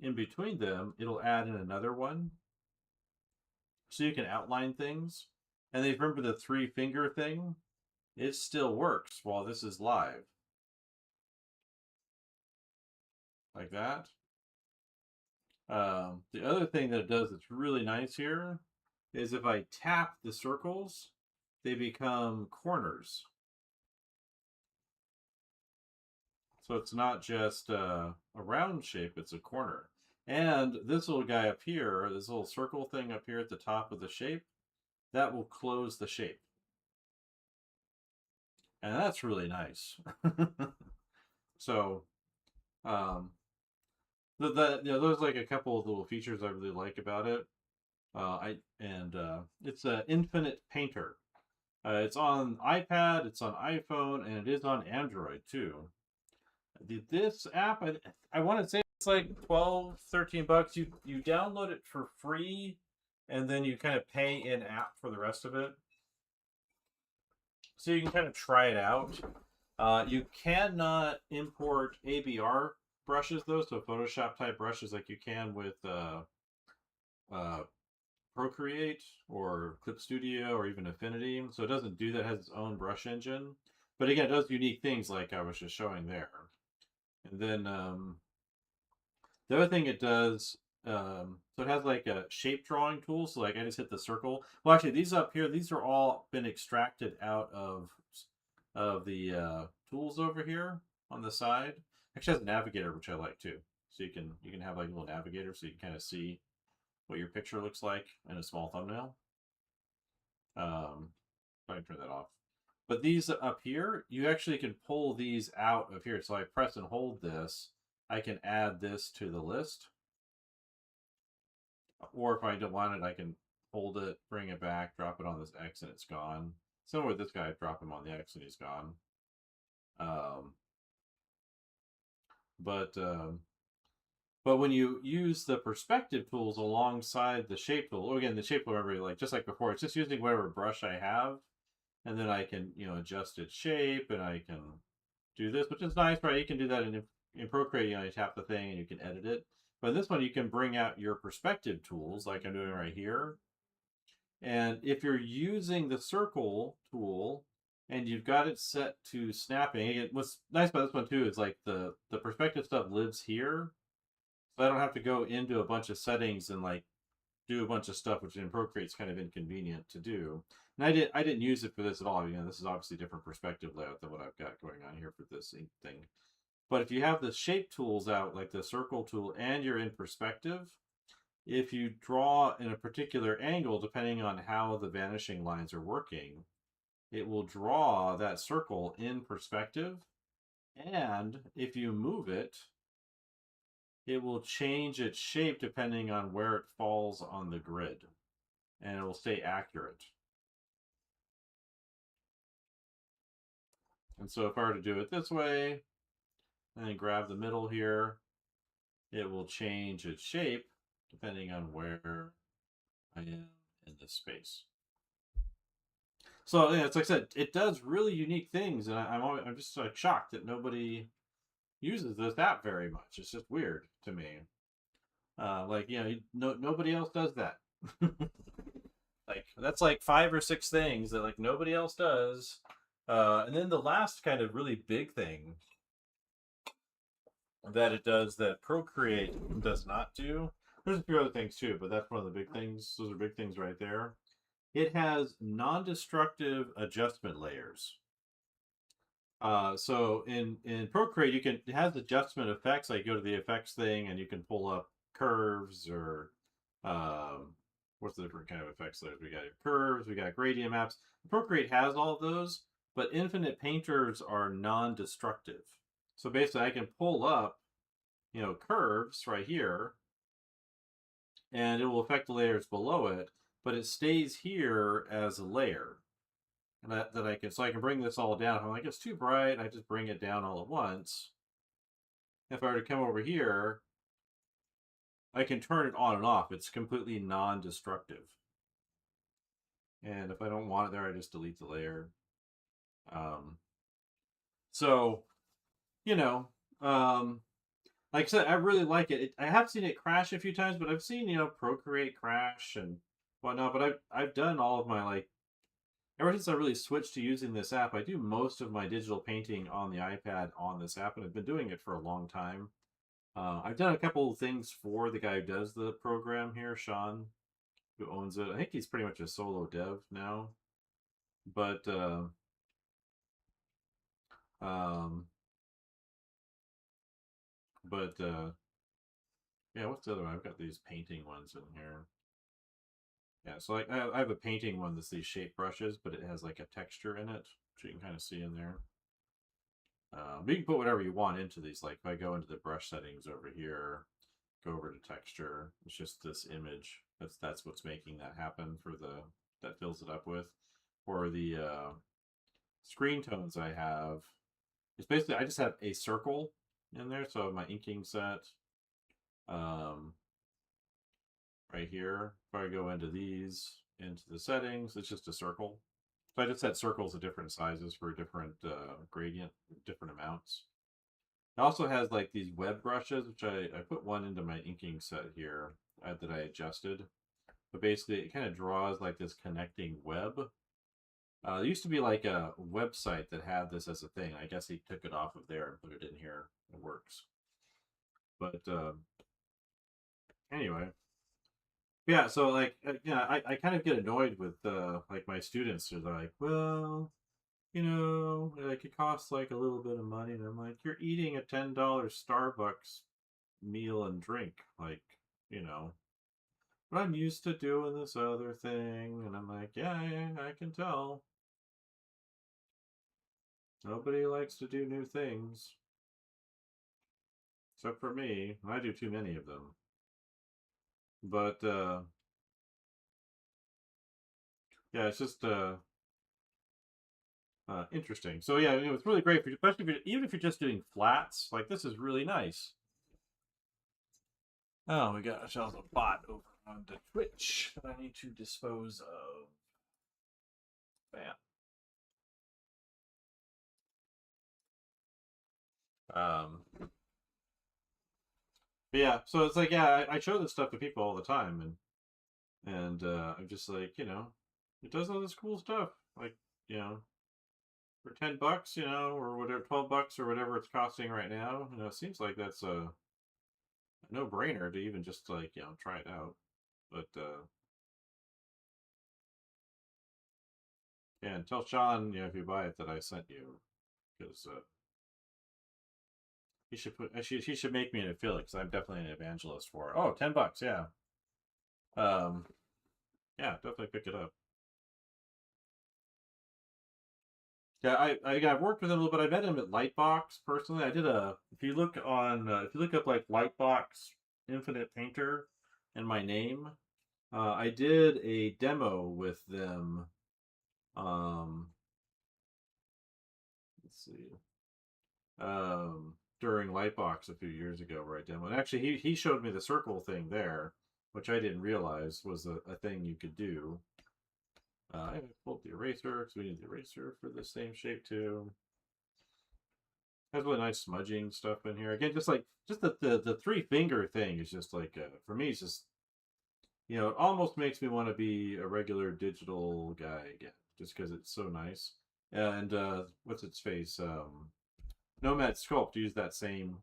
in between them, it'll add in another one. So you can outline things. And then remember the 3-finger thing? It still works while this is live. Like that. The other thing that it does that's really nice here is if I tap the circles, they become corners. So it's not just a round shape, it's a corner. And this little guy up here, this little circle thing up here at the top of the shape, that will close the shape. And that's really nice. So, there's like a couple of little features I really like about it. It's an infinite painter. It's on iPad, it's on iPhone, and it is on Android too. This app, I want to say it's like 12, 13 bucks. You download it for free, and then you kind of pay in app for the rest of it. So you can kind of try it out. You cannot import ABR brushes though, so Photoshop type brushes like you can with Procreate or Clip Studio or even Affinity. So it doesn't do that. It has its own brush engine. But again, it does unique things like I was just showing there. And then the other thing it does, so it has like a shape drawing tool. So like I just hit the circle. Well, actually, these up here, these are all been extracted out of the tools over here on the side. Actually, has a navigator, which I like too. So you can have like a little navigator, so you can kind of see what your picture looks like in a small thumbnail. I can turn that off. But these up here, you actually can pull these out of here. So I press and hold this. I can add this to the list. Or if I don't want it, I can hold it, bring it back, drop it on this X, and it's gone. Similar with this guy, I drop him on the X and he's gone. But when you use the perspective tools alongside the shape tool, again, the shape tool, remember, like just like before, it's just using whatever brush I have, and then I can, adjust its shape, and I can do this, which is nice, right? You can do that in Procreate. You tap the thing and you can edit it. But in this one, you can bring out your perspective tools, like I'm doing right here. And if you're using the circle tool and you've got it set to snapping, what's nice about this one too is like the perspective stuff lives here. So I don't have to go into a bunch of settings and like do a bunch of stuff, which in Procreate's kind of inconvenient to do. And I didn't use it for this at all. This is obviously a different perspective layout than what I've got going on here for this thing. But if you have the shape tools out, like the circle tool, and you're in perspective, if you draw in a particular angle, depending on how the vanishing lines are working, it will draw that circle in perspective. And if you move it, it will change its shape depending on where it falls on the grid. And it will stay accurate. And so if I were to do it this way, and then grab the middle here, it will change its shape depending on where I am in this space. So it's like I said, it does really unique things, and I'm just like shocked that nobody uses this app very much. It's just weird to me. Nobody else does that. Like that's like 5 or 6 things that like nobody else does. And then the last kind of really big thing that it does that Procreate does not do. There's a few other things too, but that's one of the big things. Those are big things right there. It has non-destructive adjustment layers. So in Procreate, it has adjustment effects. Like you go to the effects thing and you can pull up curves or what's the different kind of effects layers? We got curves, we got gradient maps. Procreate has all of those, but infinite painters are non-destructive. So basically I can pull up, curves right here, and it will affect the layers below it, but it stays here as a layer. And I can bring this all down. If I'm like, it's too bright, I just bring it down all at once. If I were to come over here, I can turn it on and off. It's completely non-destructive. And if I don't want it there, I just delete the layer. So, you know, like I said, I really like it. I have seen it crash a few times, but I've seen, Procreate crash and whatnot. But I've done all of my, like, ever since I really switched to using this app, I do most of my digital painting on the iPad on this app, and I've been doing it for a long time. I've done a couple of things for the guy who does the program here, Sean, who owns it. I think he's pretty much a solo dev now. But um, yeah, what's the other one? I've got these painting ones in here. Yeah, so like I have a painting one that's these shape brushes, but it has like a texture in it, which you can kind of see in there. But you can put whatever you want into these. Like if I go into the brush settings over here, go over to texture, it's just this image. That's what's making that happen for that fills it up with. For the screen tones I have, it's basically I just have a circle in there. So my inking set, right here, if I go into these, into the settings, it's just a circle. So I just set circles of different sizes for different gradient, different amounts. It also has like these web brushes, which I put one into my inking set here that I adjusted. But basically, it kind of draws like this connecting web. There used to be like a website that had this as a thing. I guess he took it off of there and put it in here. It works. But anyway, yeah. So like, I kind of get annoyed with like my students who are like, well, like it costs like a little bit of money, and I'm like, you're eating a $10 Starbucks meal and drink, like, but I'm used to doing this other thing, and I'm like, yeah, I can tell. Nobody likes to do new things. Except for me. I do too many of them. But, yeah, it's just, interesting. So yeah, it's really great for you, especially even if you're just doing flats. Like this is really nice. Oh, we got ourselves a bot over on the Twitch that I need to dispose of. Bam. But yeah, so it's like, yeah, I show this stuff to people all the time, and I'm just like, it does all this cool stuff, like, for $10, or whatever, $12 or whatever it's costing right now. It seems like that's a no-brainer to even just like, try it out. But yeah, and tell Sean, if you buy it, that I sent you, because he should he should make me an affiliate, because I'm definitely an evangelist for it. Oh, $10, yeah. Yeah, definitely pick it up. Yeah, I've worked with him a little bit. I met him at Lightbox personally. I did if you look up like Lightbox Infinite Painter and my name, I did a demo with them. Let's see, during Lightbox a few years ago where I demoed. And actually, he showed me the circle thing there, which I didn't realize was a thing you could do. I pulled the eraser because we need the eraser for the same shape too. Has really nice smudging stuff in here. Again, just the three finger thing is just like for me, it's just it almost makes me want to be a regular digital guy again, just because it's so nice. And what's its face? Nomad Sculpt used that same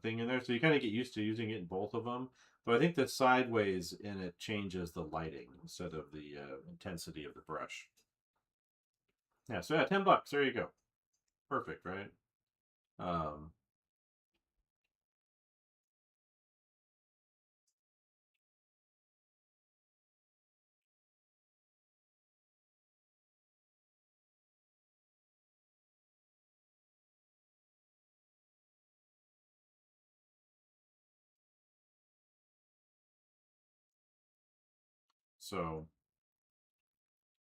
thing in there, so you kind of get used to using it in both of them. But I think the sideways in it changes the lighting instead of the intensity of the brush. Yeah, so yeah, $10. There you go. Perfect, right? Um, so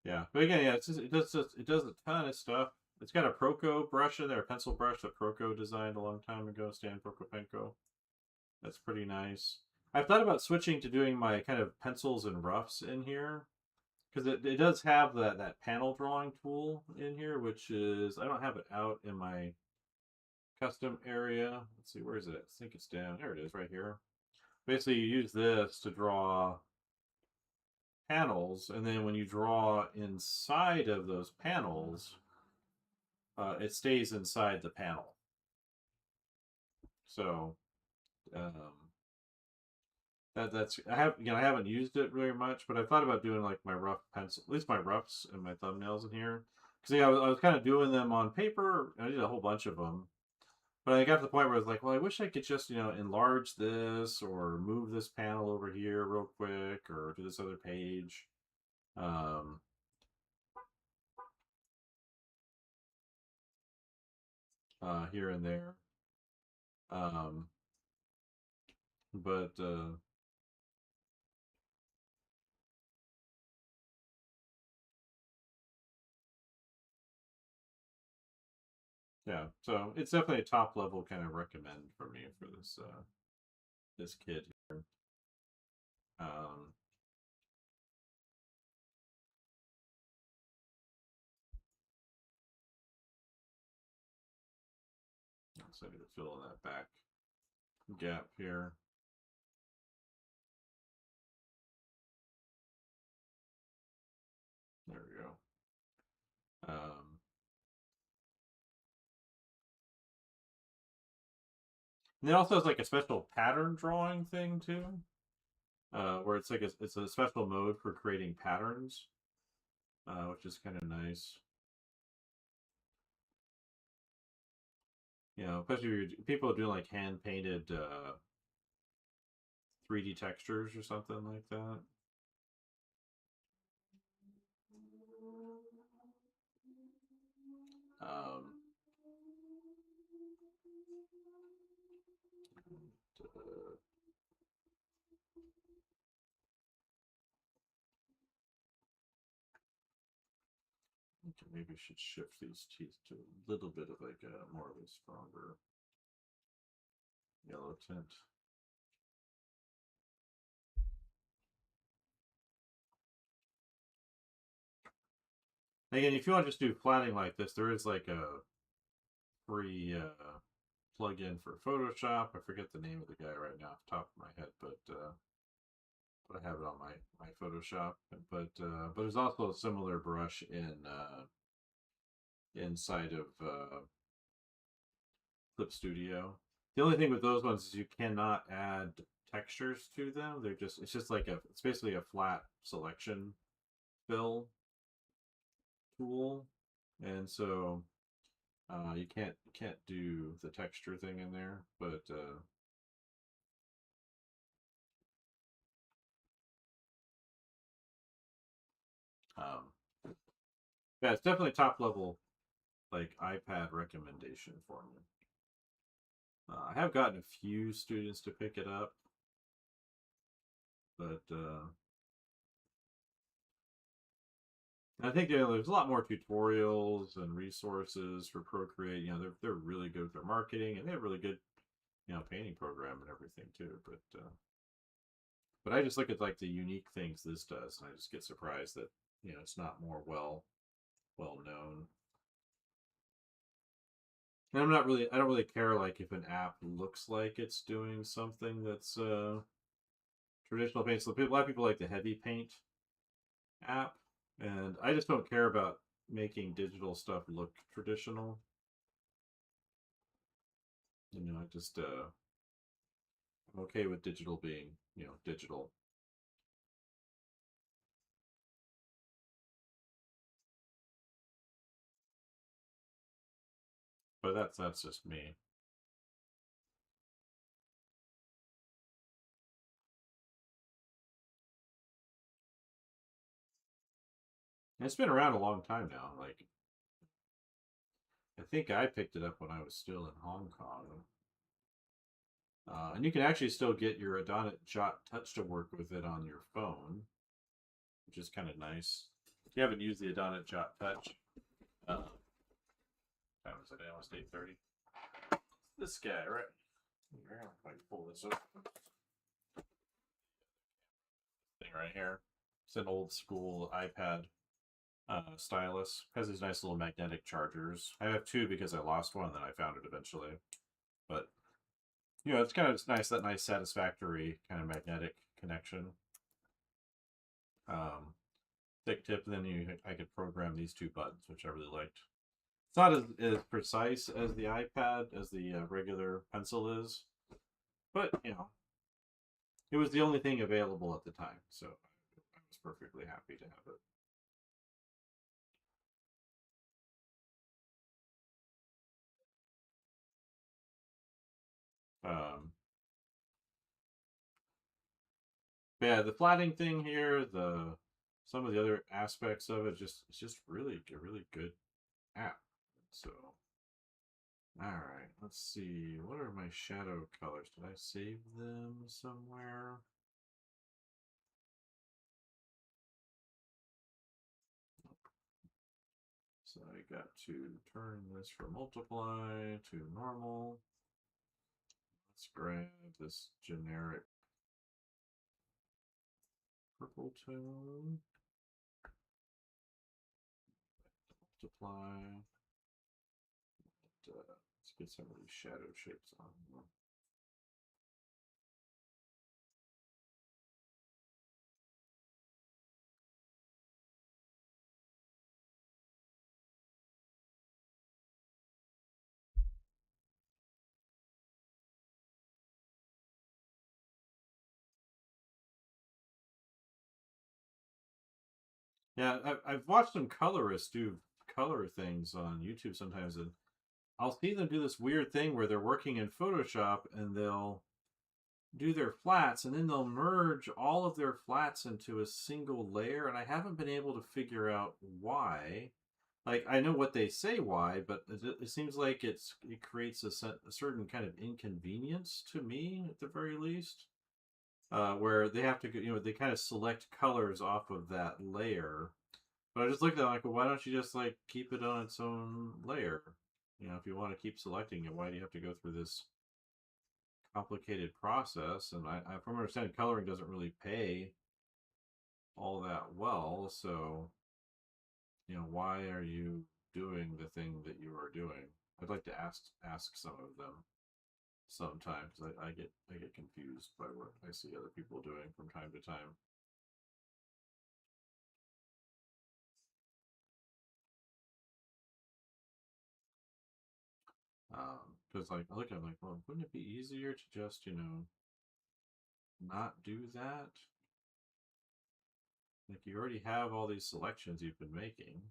yeah, but again, yeah, it does a ton of stuff. It's got a Proco brush in there, a pencil brush that Proco designed a long time ago, Stan Prokopenko. That's pretty nice. I've thought about switching to doing my kind of pencils and roughs in here, because it does have that panel drawing tool in here, which is, I don't have it out in my custom area. Let's see, where is it? I think it's down. There it is, right here. Basically, you use this to draw panels, and then when you draw inside of those panels, it stays inside the panel. So that's I haven't used it very much, but I thought about doing like my rough pencil, at least my roughs and my thumbnails in here, because I was kind of doing them on paper. I did a whole bunch of them, but I got to the point where I was like, well, I wish I could just enlarge this or move this panel over here real quick or do this other page. Here and there. But yeah, so it's definitely a top level kind of recommend for me for this this kit here. So I need to fill in that back gap here. There we go. And it also has like a special pattern drawing thing too, where it's like it's a special mode for creating patterns, which is kind of nice. Especially if people are doing like hand painted 3D textures or something like that. Okay, maybe I should shift these teeth to a little bit of like a more of a stronger yellow tint. Again, if you want to just do flatting like this, there is like a free plug-in for Photoshop. I forget the name of the guy right now off the top of my head, but I have it on my Photoshop. But there's also a similar brush in inside of Clip Studio. The only thing with those ones is you cannot add textures to them. It's just like it's basically a flat selection fill tool, and so you can't do the texture thing in there. But yeah, it's definitely top level like iPad recommendation for me. I have gotten a few students to pick it up, but I think there's a lot more tutorials and resources for Procreate. They're really good with their marketing, and they have really good painting program and everything too. But I just look at like the unique things this does, and I just get surprised that it's not more well known. And I don't really care like if an app looks like it's doing something that's traditional paint. So a lot of people like the heavy paint app, and I just don't care about making digital stuff look traditional. I just I'm okay with digital being digital. But that's just me. And it's been around a long time now. Like, I think I picked it up when I was still in Hong Kong. And you can actually still get your Adonit Jot Touch to work with it on your phone, which is kind of nice. If you haven't used the Adonit Jot Touch, time is it? Almost 8:30. This guy, right? Here, if I can pull this up. right here. It's an old school iPad stylus. Has these nice little magnetic chargers. I have two because I lost one, then I found it eventually. But you know, it's kind of nice, that nice satisfactory kind of magnetic connection. Thick tip, and then I could program these two buttons, which I really liked. It's not as precise as the iPad, as the regular pencil is, but you know, it was the only thing available at the time, so I was perfectly happy to have it. Yeah, the flatting thing here, some of the other aspects of it, it's just really a really good app. So, all right, let's see. What are my shadow colors? Did I save them somewhere? So I got to turn this from multiply to normal. Let's grab this generic purple tone. Multiply. Let's get some of these shadow shapes on. Yeah, I've watched some colorists do color things on YouTube sometimes, and I'll see them do this weird thing where they're working in Photoshop and they'll do their flats and then they'll merge all of their flats into a single layer, and I haven't been able to figure out why. Like, I know what they say why, but it seems like it creates a certain kind of inconvenience to me at the very least, where they have to, you know, they kind of select colors off of that layer. But I just looked at it like, well, why don't you just like keep it on its own layer? You know, if you want to keep selecting it, why do you have to go through this complicated process? And from my understanding, coloring doesn't really pay all that well. So, you know, why are you doing the thing that you are doing? I'd like to ask some of them. Sometimes I get confused by what I see other people doing from time to time. Because like I look at it like, well, wouldn't it be easier to just, you know, not do that? Like, you already have all these selections you've been making.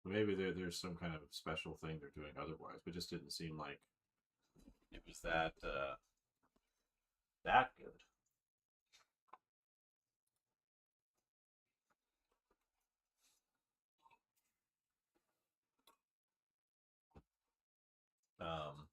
Maybe there's some kind of special thing they're doing otherwise, but it just didn't seem like it was that good. Um,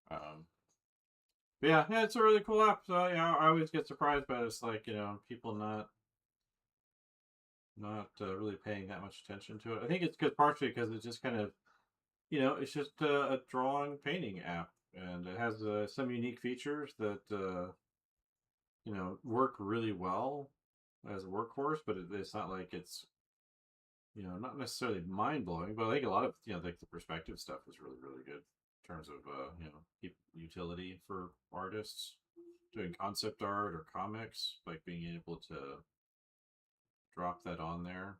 um, but yeah, it's a really cool app. So, you know, I always get surprised by this, like, you know, people not really paying that much attention to it. I think it's good partially because it's just kind of, you know, it's just a drawing painting app, and it has some unique features that you know, work really well. as a workhorse, but it's not like it's, you know, not necessarily mind blowing, but I think a lot of, you know, like the perspective stuff is really, really good in terms of, you know, utility for artists doing concept art or comics, like being able to drop that on there.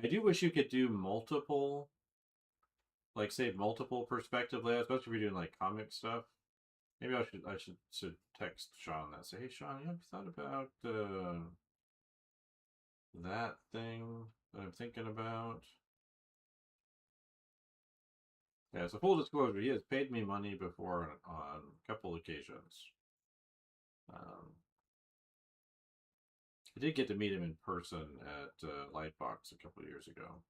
I do wish you could do multiple, like say multiple perspective layouts, especially if you're doing like comic stuff. Maybe I should text Sean that, say, hey Sean, you have thought about that thing that I'm thinking about? Yeah, so full disclosure, he has paid me money before on a couple occasions. I did get to meet him in person at Lightbox a couple years ago.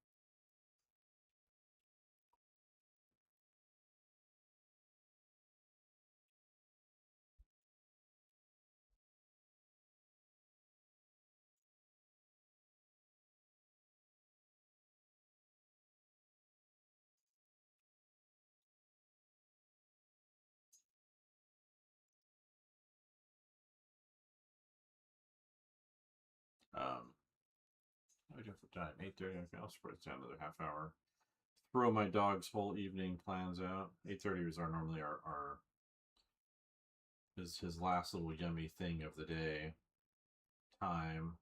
What do we do for time? 8:30. Okay, I'll spread it down another half hour. Throw my dog's whole evening plans out. 8:30 is normally our his last little yummy thing of the day time.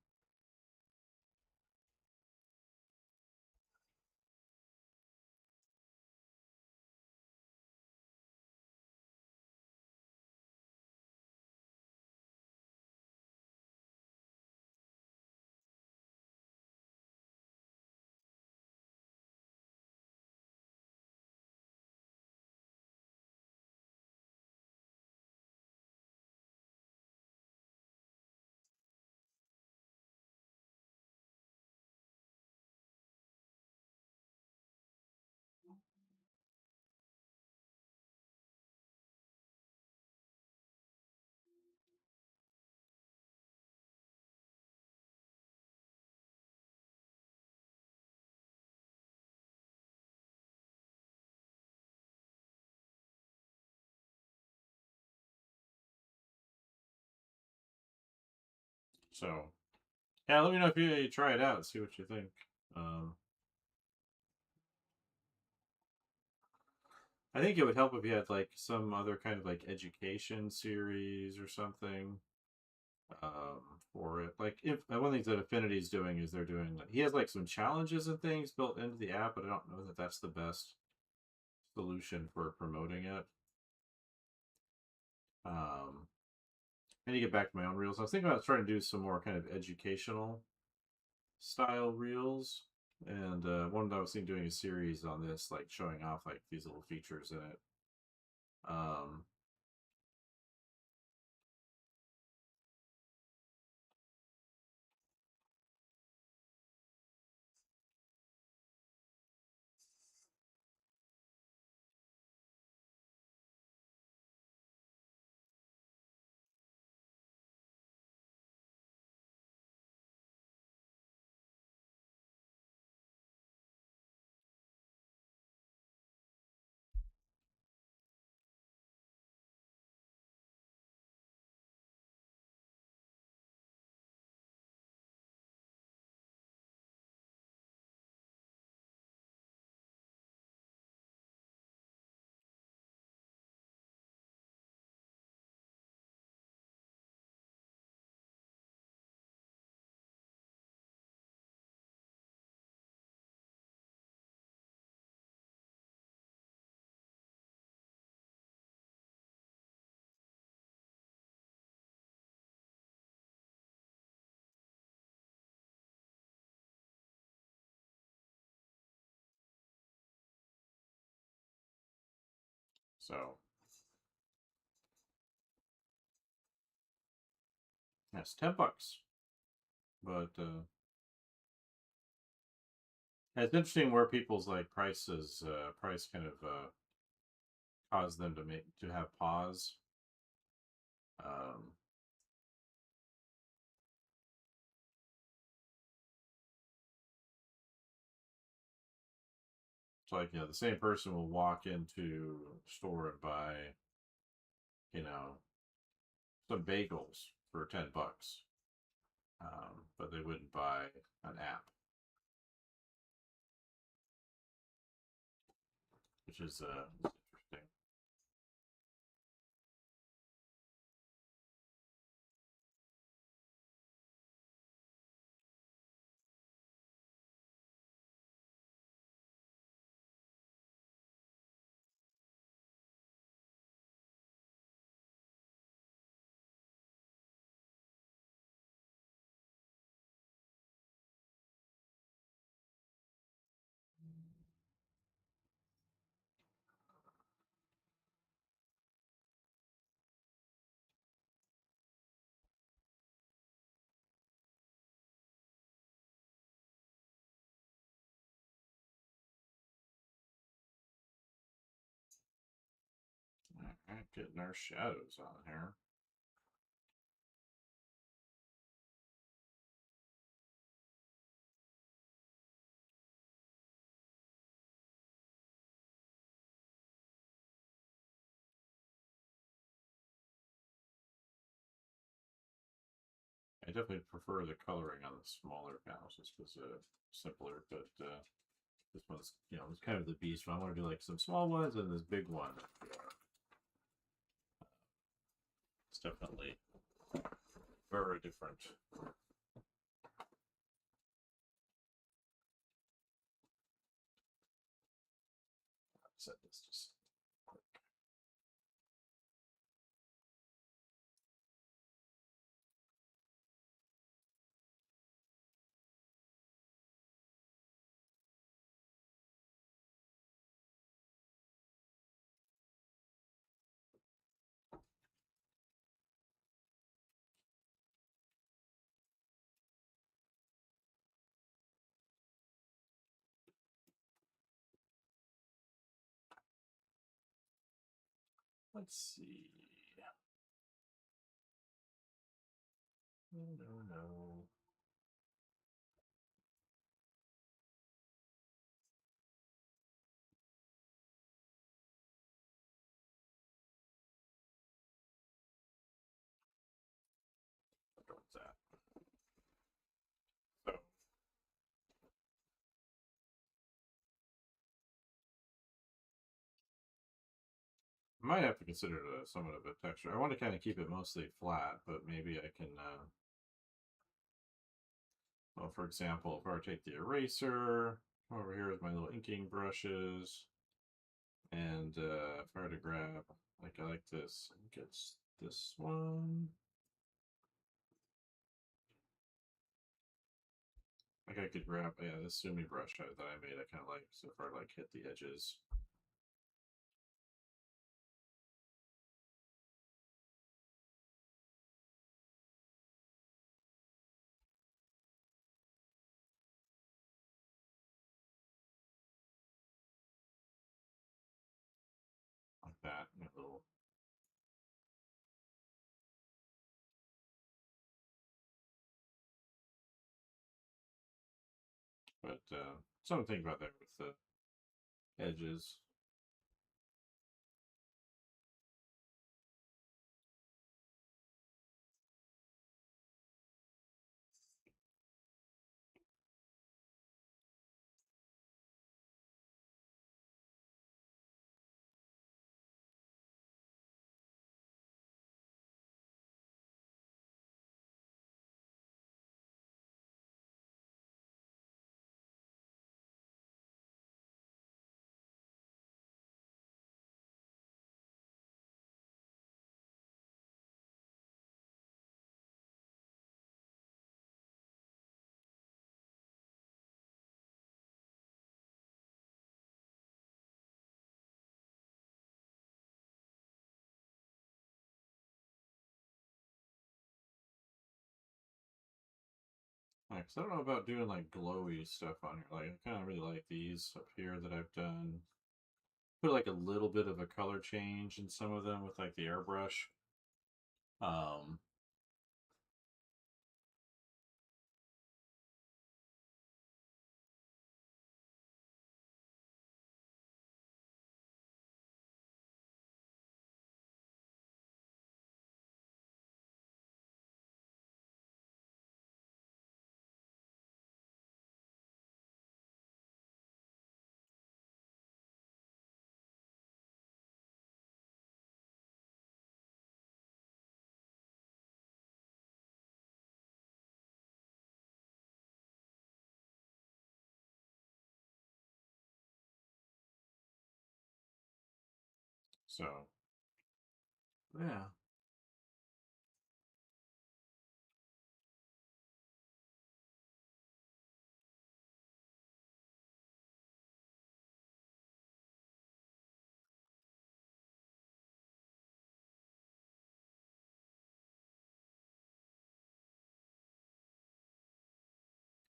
So yeah, let me know if you try it out, see what you think. I think it would help if you had like some other kind of like education series or something for it. Like if one of the things that Affinity is doing is they're doing like, he has like some challenges and things built into the app, but I don't know that that's the best solution for promoting it. I need to get back to my own reels. I was thinking about trying to do some more kind of educational style reels, and one that I was thinking doing a series on this, like showing off like these little features in it. Um, so that's $10, but it's interesting where people's like prices, price kind of cause them to have pause. Um, so like, you know, the same person will walk into a store and buy, you know, some bagels for $10, but they wouldn't buy an app, which is interesting. Alright, getting our shadows on here. I definitely prefer the coloring on the smaller panels just because simpler, but this one's, it's kind of the beast. So I want to do like some small ones and this big one. It's definitely very different. Set this just quick. Let's see. No. What's that? So I might have to consider it somewhat of a texture. I want to kind of keep it mostly flat, but maybe I can. Well, for example, if I were to take the eraser, come over here with my little inking brushes, and if I were to grab, like I like this, gets this one. Like I could grab, yeah, this Sumi brush that I made, I kind of like, so if I like hit the edges. Like that, a little. But something to think about there with the edges. Like, I don't know about doing like glowy stuff on here. Like, I kind of really like these up here that I've done. Put like a little bit of a color change in some of them with like the airbrush. Um, So, yeah.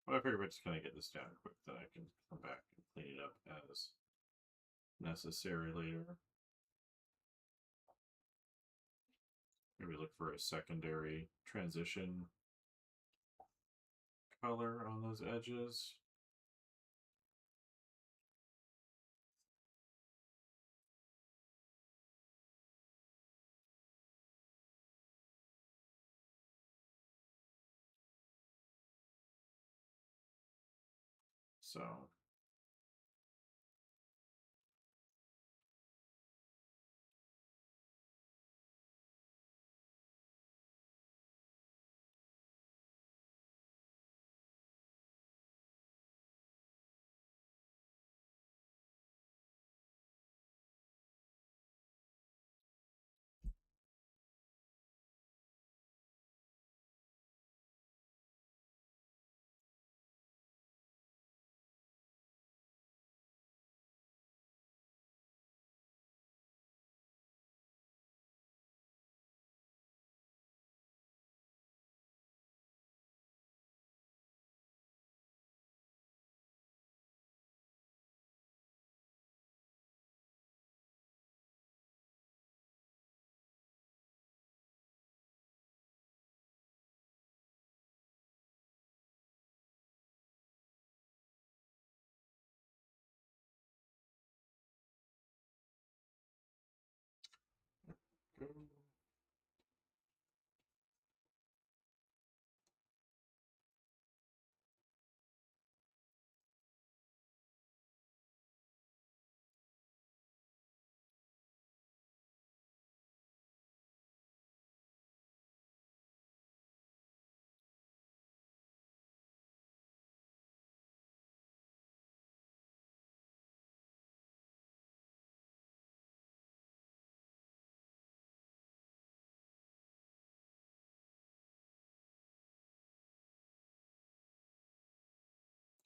But I figure if I just kind of get this down quick, then I can come back and clean it up as necessary later. Maybe look for a secondary transition color on those edges. So,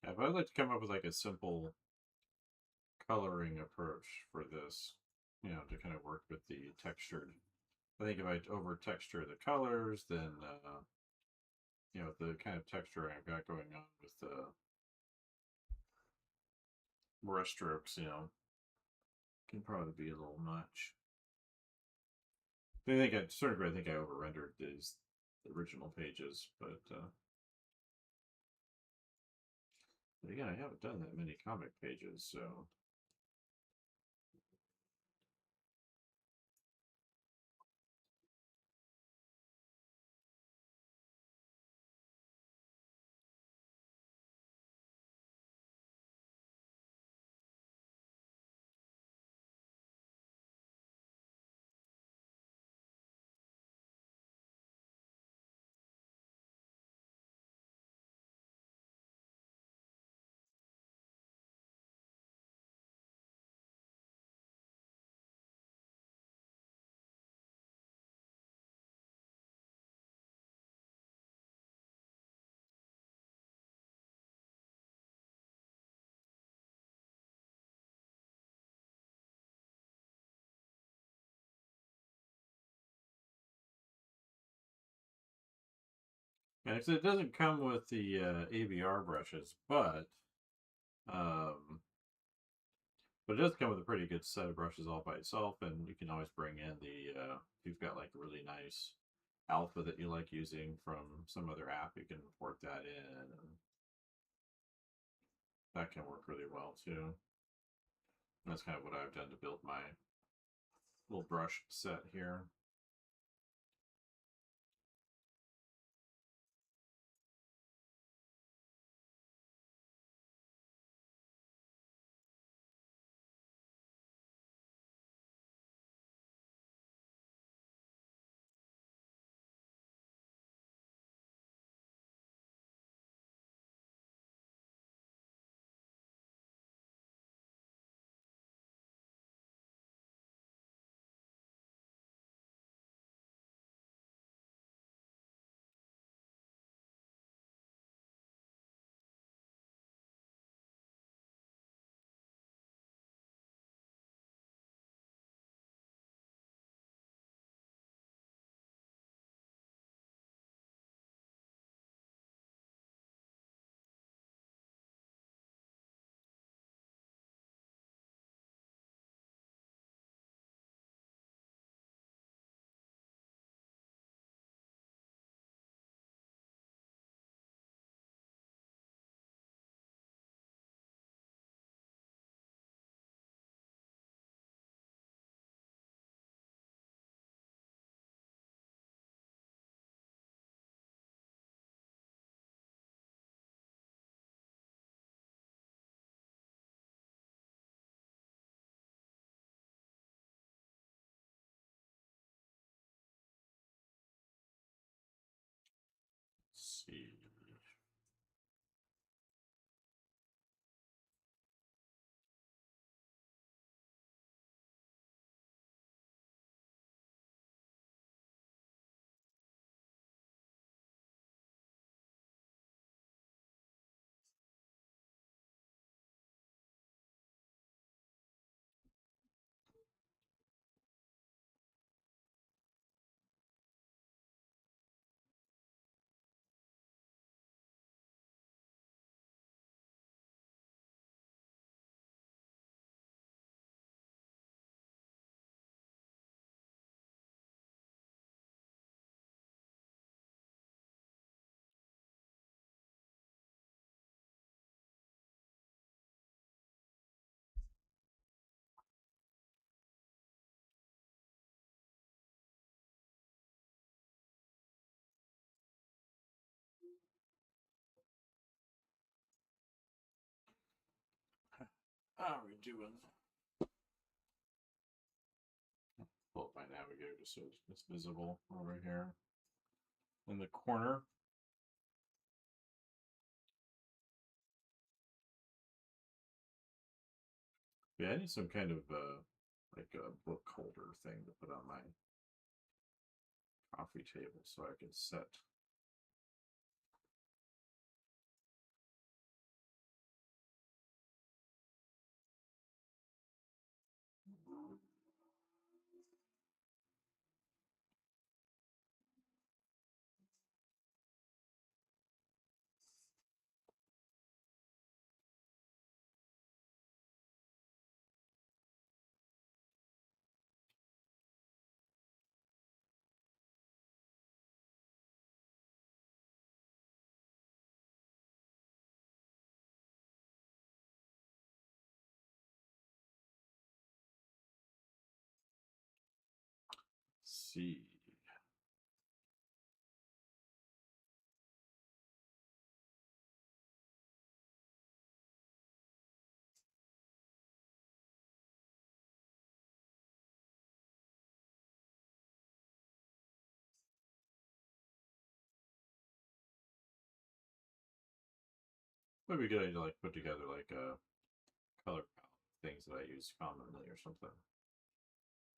yeah, but I'd like to come up with like a simple coloring approach for this, you know, to kind of work with the textured. I think if I over texture the colors, then you know, the kind of texture I've got going on with the brush strokes, you know, can probably be a little much. I think I sort of, I think I over rendered these original pages, but again, I haven't done that many comic pages, so. And it doesn't come with the ABR brushes, um, but it does come with a pretty good set of brushes all by itself, and you can always bring in the if you've got like a really nice alpha that you like using from some other app, you can import that in, and that can work really well too. And that's kind of what I've done to build my little brush set here. How are we doing? Pull up my navigator just so it's visible over here in the corner. Yeah, I need some kind of like a book holder thing to put on my coffee table so I can set. See. Maybe we could like put together like a color palette things that I use commonly or something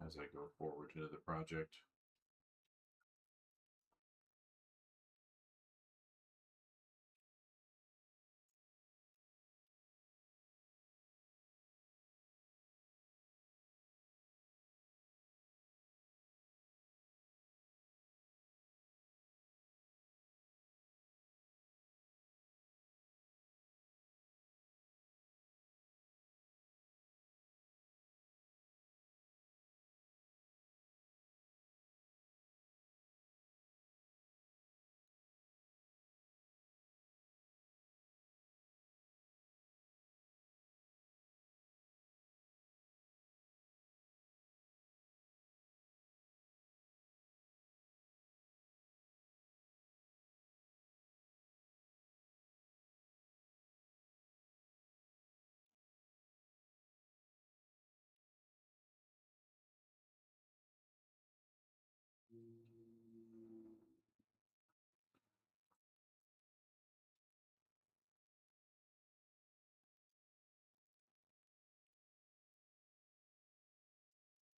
as I go forward into the project.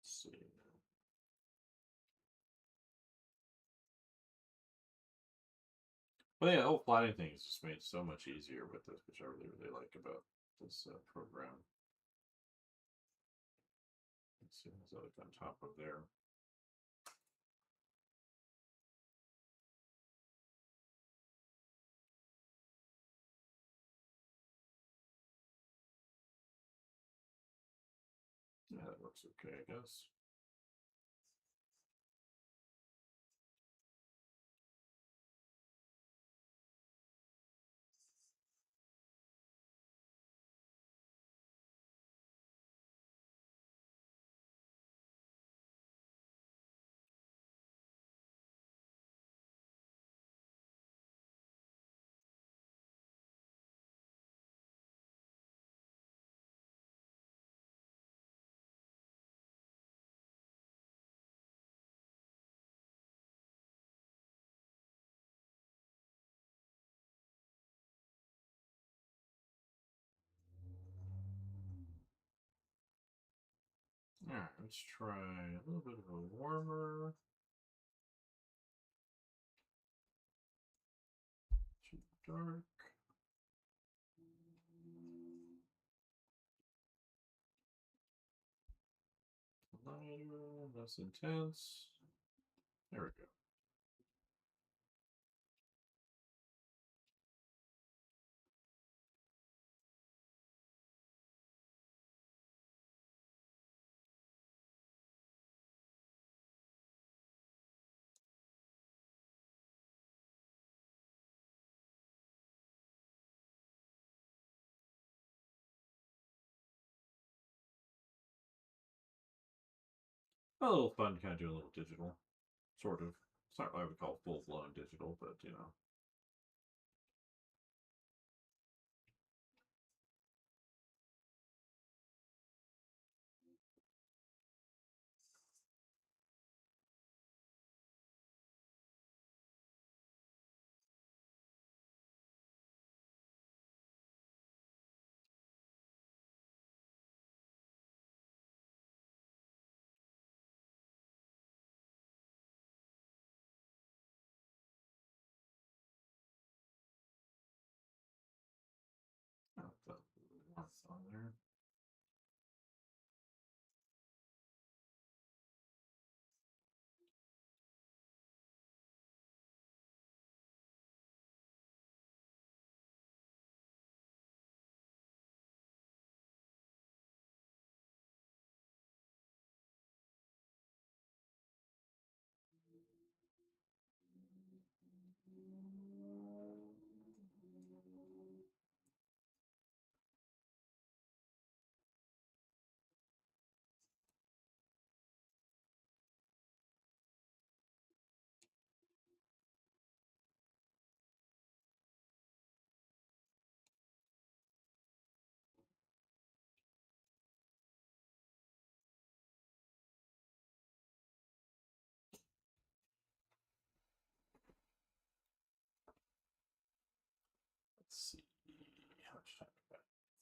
Let's see. But yeah, the whole plotting thing is just made so much easier with this, which I really like about this program. Let's see what's like on top of there. Yeah, that looks okay, I guess. Alright, let's try a little bit of a warmer. Too dark. Lighter, less intense. There we go. A little fun, kind of do a little digital, sort of. It's not what I would call full blown digital, but you know.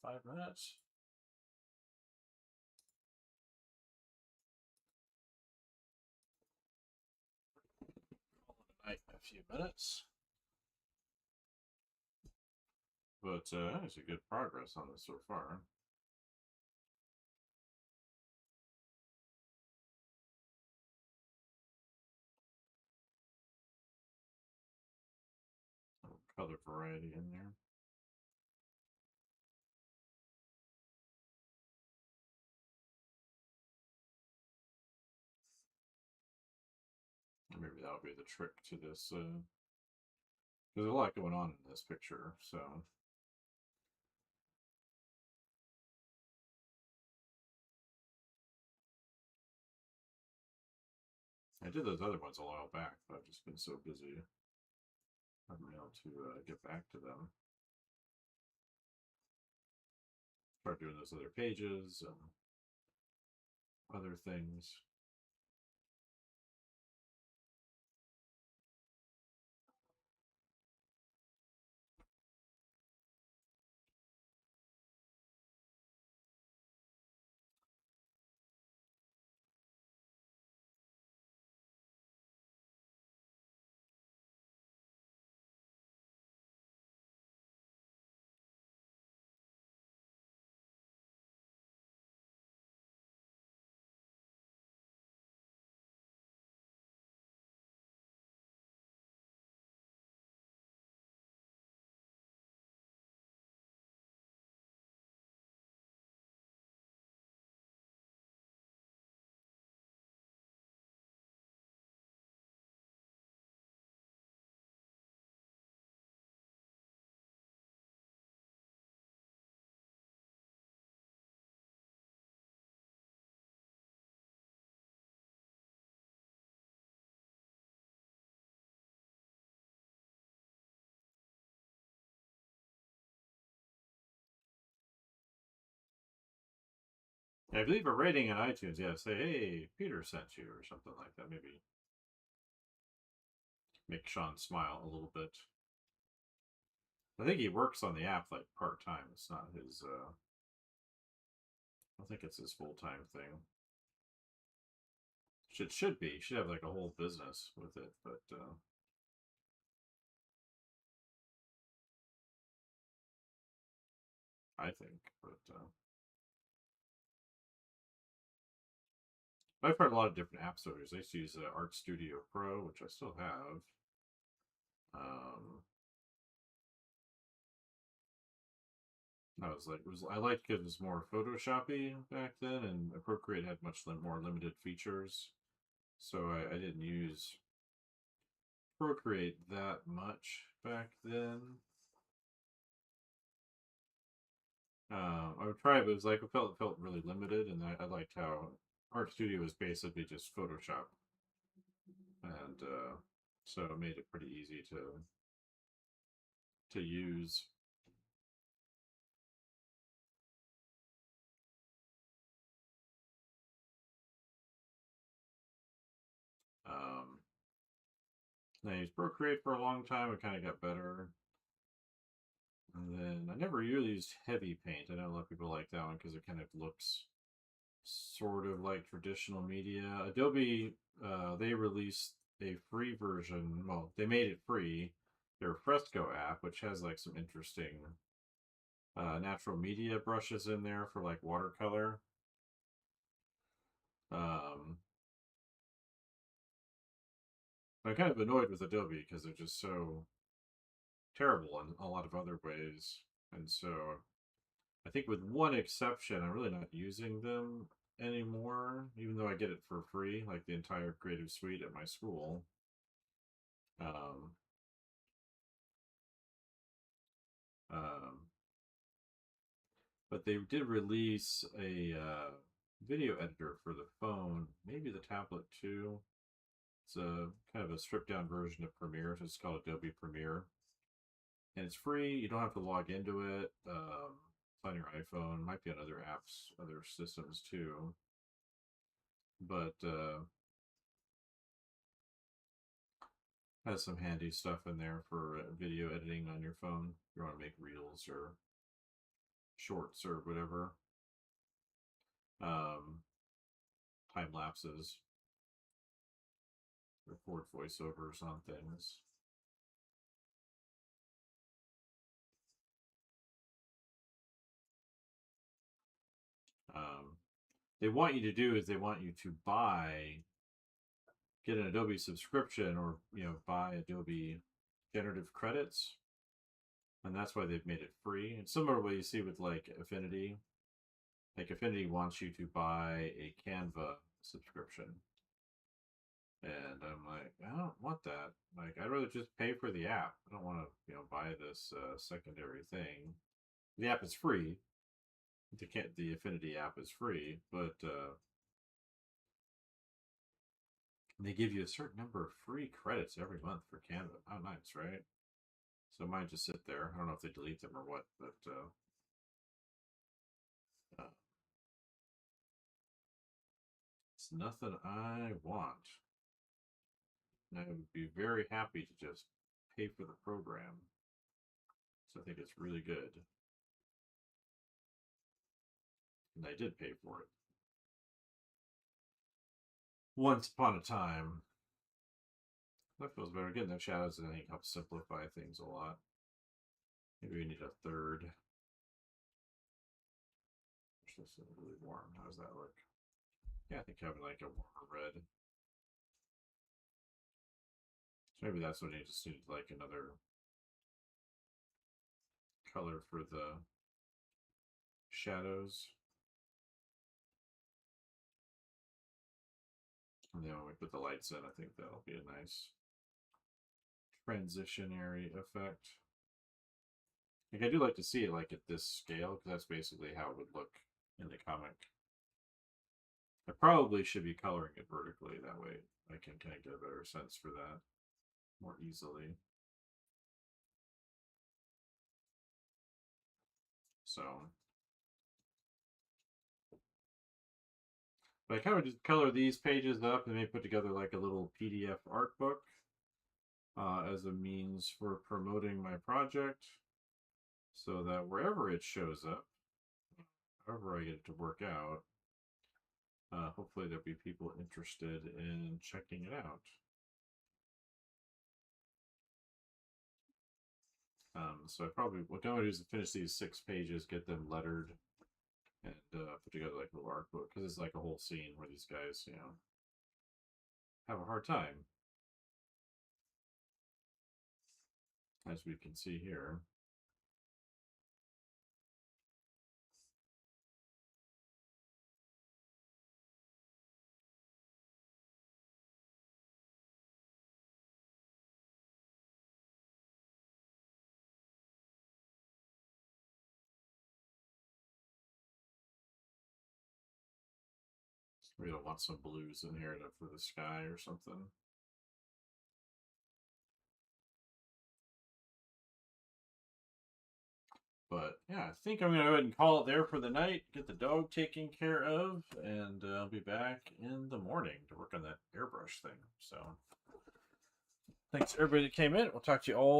5 minutes. Night in a few minutes. But it's a good progress on this so far. Color variety in there. Maybe that'll be the trick to this. There's a lot going on in this picture, so. I did those other ones a while back, but I've just been so busy. I haven't been able to get back to them. Start doing those other pages and other things. Yeah, if you leave a rating in iTunes, yeah, say, hey, Peter sent you, or something like that. Maybe make Sean smile a little bit. I think he works on the app like part-time. It's not his, I don't think it's his full-time thing. It should be. He should have like a whole business with it, but I think, but I've heard a lot of different app stores. I used to use Art Studio Pro, which I still have. I liked it was more Photoshoppy back then, and Procreate had much more limited features, so I didn't use Procreate that much back then. I would try it, but it was like it felt really limited, and I liked how Art Studio was basically just Photoshop, and so it made it pretty easy to use. I used Procreate for a long time. It kind of got better. And then I never really used Heavy Paint. I know a lot of people like that one because it kind of looks sort of like traditional media. Adobe, they released a free version. Well, they made it free. Their Fresco app, which has like some interesting natural media brushes in there for like watercolor. I'm kind of annoyed with Adobe because they're just so terrible in a lot of other ways. And so I think with one exception, I'm really not using them anymore, even though I get it for free, like the entire Creative Suite at my school. Um, um, but they did release a video editor for the phone, maybe the tablet too. It's a kind of a stripped down version of Premiere. So it's called Adobe Premiere, and it's free. You don't have to log into it. It's on your iPhone. Might be on other apps, other systems too. But has some handy stuff in there for video editing on your phone. If you want to make reels or shorts or whatever. Time lapses. Record voiceovers on things. They want you to do is they want you to get an Adobe subscription, or buy Adobe generative credits, and that's why they've made it free. And similar to what you see with like Affinity. Like Affinity wants you to buy a Canva subscription, and I'm like, I don't want that. Like, I'd rather just pay for the app. I don't want to buy this secondary thing. The app is free. The Affinity app is free, but they give you a certain number of free credits every month for Canva. How nice, right? So mine just sit there. I don't know if they delete them or what, but it's nothing I want. I would be very happy to just pay for the program. So I think it's really good. And I did pay for it. Once upon a time. That feels better. Getting those shadows, I think, helps simplify things a lot. Maybe we need a third. This is really warm. How does that look? Yeah, I think having like a warmer red. So maybe that's what I just need, like another color for the shadows. And then when we put the lights in, I think that'll be a nice transitionary effect. Like, I do like to see it like at this scale, because that's basically how it would look in the comic. I probably should be coloring it vertically, that way I can kind of get a better sense for that more easily. So, but I kind of just color these pages up and maybe put together like a little PDF art book as a means for promoting my project, so that wherever it shows up, however I get it to work out, hopefully there'll be people interested in checking it out. So I probably, what I'm going to do is finish these 6 pages, get them lettered, and put together like a little art book, because it's like a whole scene where these guys, have a hard time, as we can see here. We don't want some blues in here for the sky or something. But yeah, I think I'm going to go ahead and call it there for the night, get the dog taken care of, and I'll be back in the morning to work on that airbrush thing. So thanks everybody that came in. We'll talk to you all